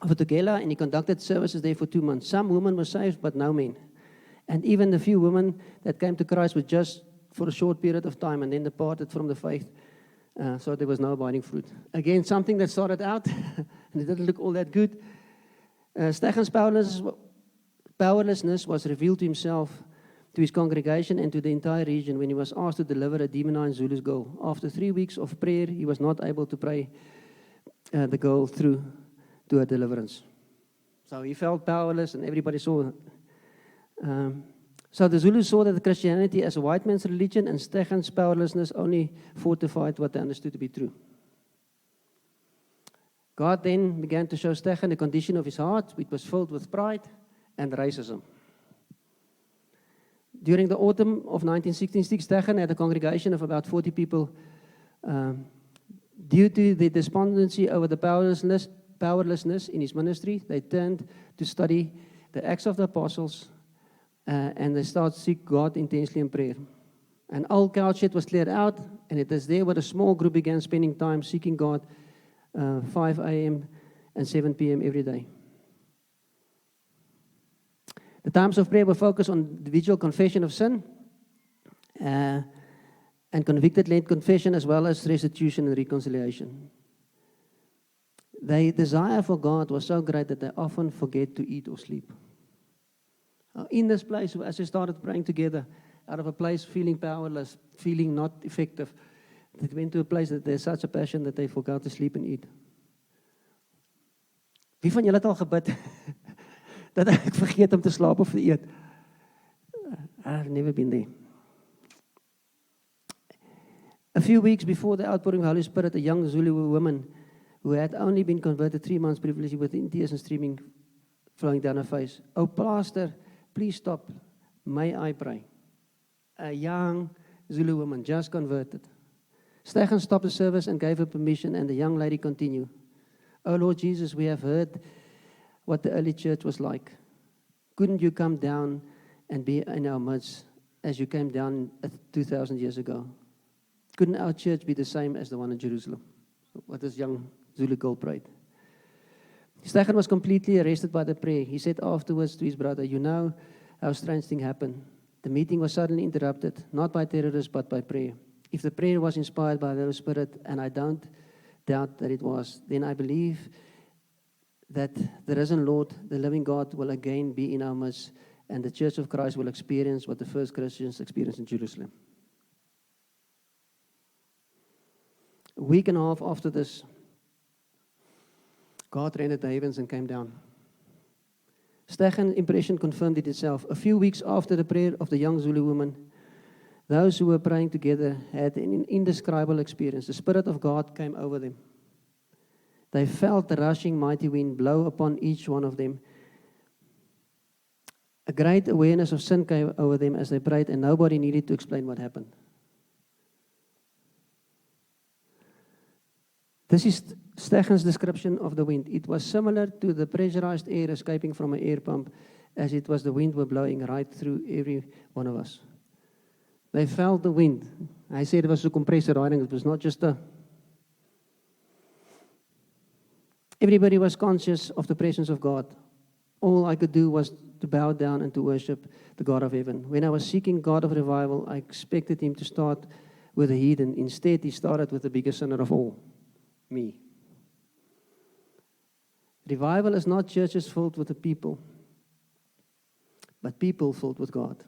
of Tugela, and he conducted services there for 2 months. Some women were saved, but no men. And even the few women that came to Christ were just for a short period of time and then departed from the faith. So there was no abiding fruit. Again, something that started out, and it didn't look all that good. Stegen's powerlessness was revealed to himself, to his congregation, and to the entire region when he was asked to deliver a demonized Zulu's girl. After 3 weeks of prayer, he was not able to pray the girl through to her deliverance. So he felt powerless, and everybody saw. So the Zulus saw that Christianity as a white man's religion, and Stegen's powerlessness only fortified what they understood to be true. God then began to show Stegen the condition of his heart, which was filled with pride and racism. During the autumn of 1966, Stegen had a congregation of about 40 people. Due to the despondency over the powerlessness in his ministry, they turned to study the Acts of the Apostles, and they started to seek God intensely in prayer. An old cowshed was cleared out, and it is there where a small group began spending time seeking God 5 a.m. and 7 p.m. every day. The times of prayer were focused on individual confession of sin and convicted-led confession, as well as restitution and reconciliation. Their desire for God was so great that they often forget to eat or sleep. In this place, as we started praying together, out of a place feeling powerless, feeling not effective, they went to a place that there's such a passion that they forgot to sleep and eat. Wie van julle het al gebid dat ek vergeet om te slaap of te eet? I've never been there. A few weeks before the outpouring of the Holy Spirit, a young Zulu woman who had only been converted 3 months previously, with tears and streaming flowing down her face. "Oh, pastor, please stop. May I pray?" A young Zulu woman, just converted. Stegen stopped the service and gave her permission, and the young lady continued. "Oh, Lord Jesus, we have heard what the early church was like. Couldn't you come down and be in our midst as you came down 2,000 years ago? Couldn't our church be the same as the one in Jerusalem?" What this young Zulu girl prayed. Stegen was completely arrested by the prayer. He said afterwards to his brother, "You know how strange thing happened. The meeting was suddenly interrupted, not by terrorists, but by prayer. If the prayer was inspired by the Holy Spirit, and I don't doubt that it was, then I believe that the risen Lord, the living God, will again be in our midst, and the Church of Christ will experience what the first Christians experienced in Jerusalem." A week and a half after this, God rendered the heavens and came down. Stechen's impression confirmed it itself. A few weeks after the prayer of the young Zulu woman, those who were praying together had an indescribable experience. The Spirit of God came over them. They felt the rushing mighty wind blow upon each one of them. A great awareness of sin came over them as they prayed, and nobody needed to explain what happened. This is Stechen's description of the wind. It was similar to the pressurized air escaping from an air pump, as it was the wind were blowing right through every one of us. They felt the wind. I said it was a compressor riding. It was not just a... Everybody was conscious of the presence of God. All I could do was to bow down and to worship the God of heaven. When I was seeking God of revival, I expected him to start with a heathen. Instead, he started with the biggest sinner of all, me. Revival is not churches filled with the people, but people filled with God.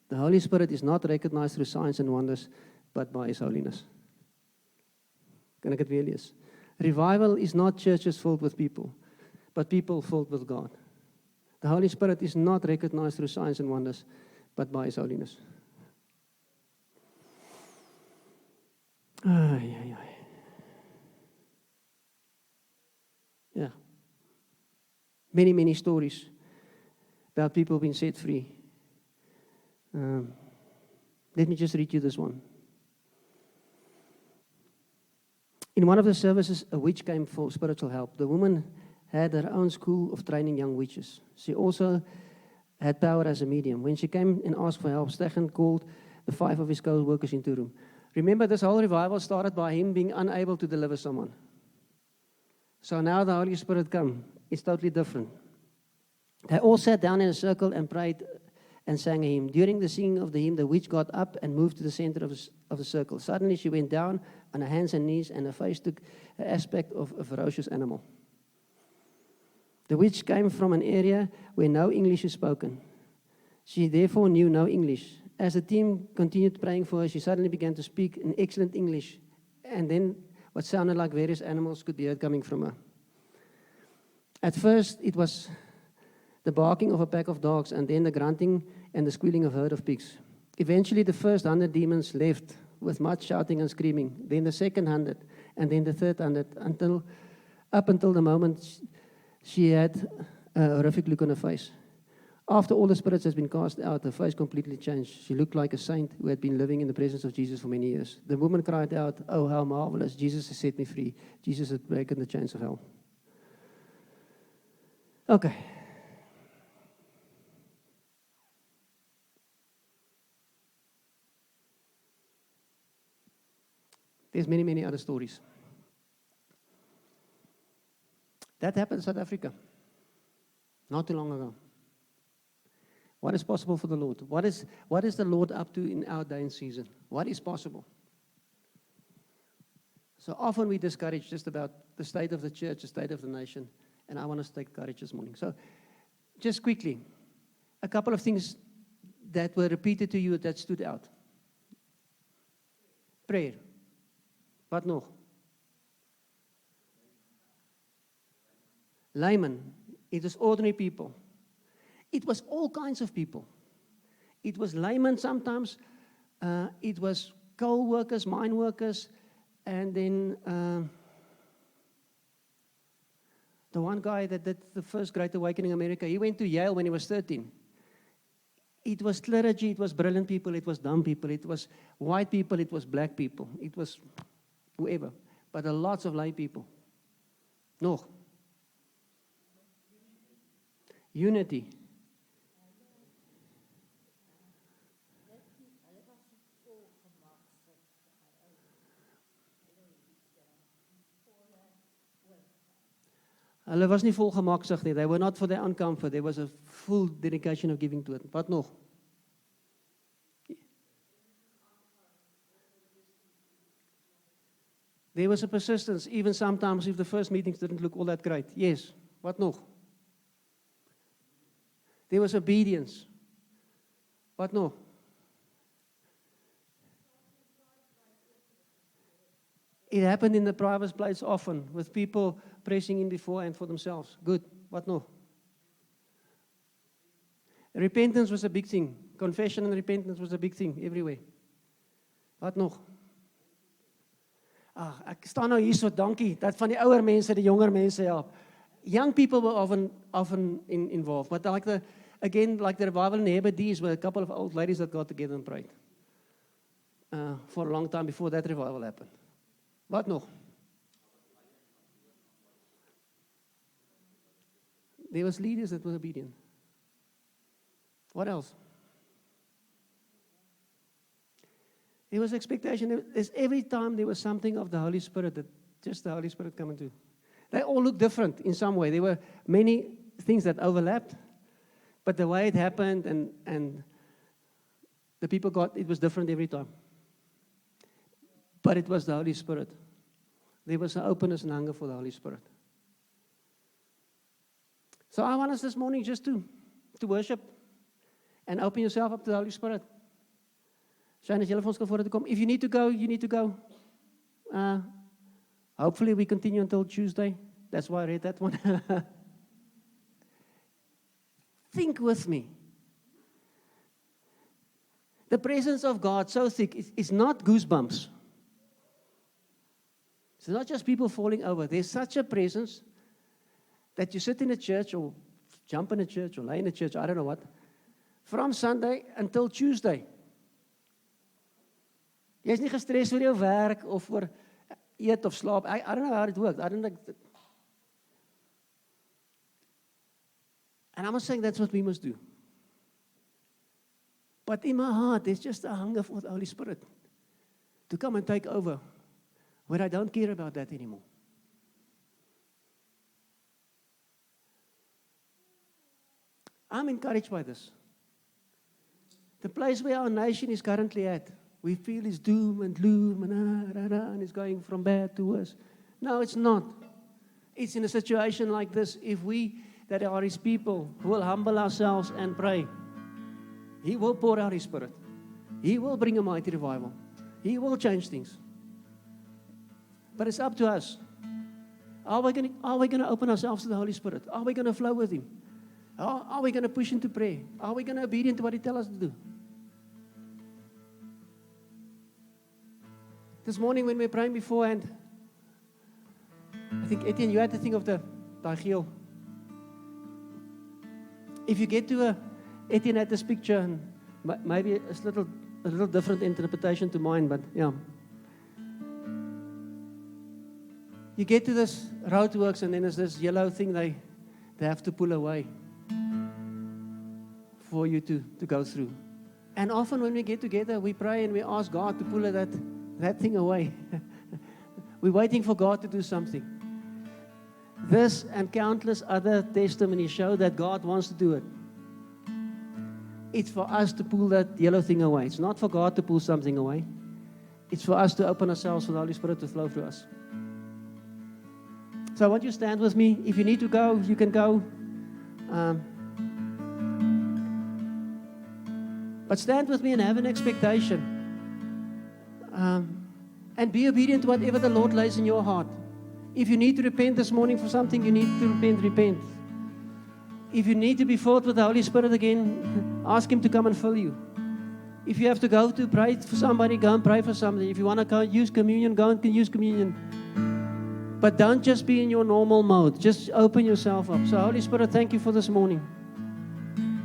The Holy Spirit is not recognized through signs and wonders, but by His holiness. Kan ek dit weer lees? Revival is not churches filled with people, but people filled with God. The Holy Spirit is not recognized through signs and wonders, but by His holiness. Ay, ay, ay. Yeah. Many, many stories about people being set free. Let me just read you this one. In one of the services, a witch came for spiritual help. The woman had her own school of training young witches. She also had power as a medium. When she came and asked for help, Stechen called the 5 of his co-workers into a room. Remember, this whole revival started by him being unable to deliver someone. So now the Holy Spirit came. It's totally different. They all sat down in a circle and prayed and sang a hymn. During the singing of the hymn, the witch got up and moved to the center of the circle. Suddenly she went down on her hands and knees, and her face took the aspect of a ferocious animal. The witch came from an area where no English is spoken. She therefore knew no English. As the team continued praying for her, she suddenly began to speak in excellent English, and then what sounded like various animals could be heard coming from her. At first, it was the barking of a pack of dogs, and then the grunting and the squealing of a herd of pigs. Eventually, the first 100 demons left with much shouting and screaming, then the second 100, and then the third 100, up until the moment she had a horrific look on her face. After all the spirits had been cast out, her face completely changed. She looked like a saint who had been living in the presence of Jesus for many years. The woman cried out, "Oh, how marvelous! Jesus has set me free. Jesus has broken the chains of hell." Okay. There's many, many other stories. That happened in South Africa not too long ago. What is possible for the Lord? What is the Lord up to in our day and season? What is possible? So often we discourage just about the state of the church, the state of the nation, and I want us to take courage this morning. So just quickly, a couple of things that were repeated to you that stood out. Prayer. Wat nog? Layman. It was ordinary people. It was all kinds of people. It was laymen sometimes. It was coal workers, mine workers, and then the one guy that did the first Great Awakening in America, he went to Yale when he was 13. It was clergy, it was brilliant people, it was dumb people, it was white people, it was black people, it was whoever. But there are lots of lay people. Nog. Unity. Hulle was nie vol gemaksig nie. They were not for their own comfort. There was a full dedication of giving to it. Wat nog? There was a persistence, even sometimes if the first meetings didn't look all that great. Yes. Wat nog? There was obedience. Wat nog? It happened in the private place often, with people pressing in before and for themselves. Good. What no? Repentance was a big thing. Confession and repentance was a big thing everywhere. Wat nog? Ek staan nou hier so, dankie, dat van die ouer mense die jonger mense help. Young people were often involved, but like the revival in the Hebrides, were a couple of old ladies that got together and prayed for a long time before that revival happened. Wat nog? There was leaders that were obedient. What else? There was expectation. Every time there was something of the Holy Spirit, that just the Holy Spirit coming to. They all looked different in some way. There were many things that overlapped, but the way it happened and the people it was different every time. But it was the Holy Spirit. There was an openness and hunger for the Holy Spirit. So I want us this morning just to worship and open yourself up to the Holy Spirit. Shane, as julle vir ons kan vooruit kom. If you need to go, you need to go. Hopefully we continue until Tuesday. That's why I read that one. Think with me. The presence of God so thick, it's not goosebumps. It's not just people falling over. There's such a presence that you sit in a church or jump in a church or lay in a church, I don't know what, from Sunday until Tuesday. Jy's nie gestres oor jou werk of oor eet of slaap. I don't know how it works. I don't know. And I'm not saying that's what we must do. But in my heart, there's just a hunger for the Holy Spirit to come and take over, where I don't care about that anymore. I'm encouraged by this. The place where our nation is currently at, we feel it's doom and gloom and it's going from bad to worse. No, it's not. It's in a situation like this, if we that are His people will humble ourselves and pray, He will pour out His Spirit. He will bring a mighty revival. He will change things. But it's up to us. Are we going to open ourselves to the Holy Spirit? Are we going to flow with Him? Are we going to push into prayer? Are we going to be obedient to what He tells us to do? This morning when we were praying beforehand, I think, Etienne, you had to think of the Dagiel. If you get to Etienne had this picture, and maybe it's a little different interpretation to mine, but yeah. You get to this roadworks and then there's this yellow thing they have to pull away for you to go through. And often when we get together, we pray and we ask God to pull that thing away. We're waiting for God to do something. This and countless other testimonies show that God wants to do it. It's for us to pull that yellow thing away. It's not for God to pull something away. It's for us to open ourselves for the Holy Spirit to flow through us. So I want you to stand with me. If you need to go, you can go. But stand with me and have an expectation. And be obedient to whatever the Lord lays in your heart. If you need to repent this morning for something, you need to repent. If you need to be filled with the Holy Spirit again, ask Him to come and fill you. If you have to go to pray for somebody, go and pray for somebody. If you want to go use communion, go and use communion. But don't just be in your normal mode. Just open yourself up. So Holy Spirit, thank you for this morning.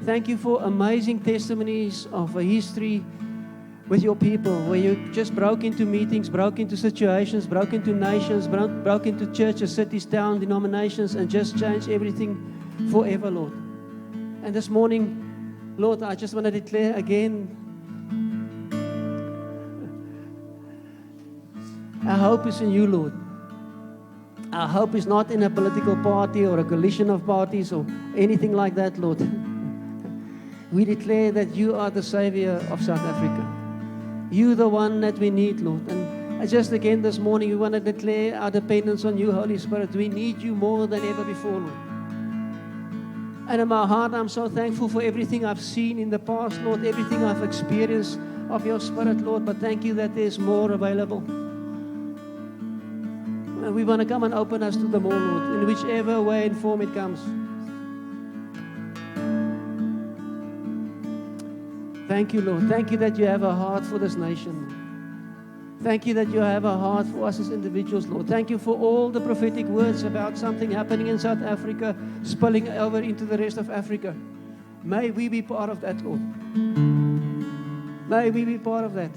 Thank you for amazing testimonies of a history with your people, where you just broke into meetings, broke into situations, broke into nations, broke into churches, cities, towns, denominations, and just changed everything forever, Lord. And this morning, Lord, I just want to declare again, our hope is in you, Lord. Our hope is not in a political party or a coalition of parties or anything like that, Lord. We declare that you are the Savior of South Africa. You the one that we need, Lord. And just again this morning, we want to declare our dependence on you, Holy Spirit. We need you more than ever before, Lord. And in my heart, I'm so thankful for everything I've seen in the past, Lord, everything I've experienced of your Spirit, Lord. But thank you that there's more available. And we want to come and open us to the more, Lord, in whichever way and form it comes. Thank you, Lord. Thank you that you have a heart for this nation. Thank you that you have a heart for us as individuals, Lord. Thank you for all the prophetic words about something happening in South Africa, spilling over into the rest of Africa. May we be part of that, Lord. May we be part of that.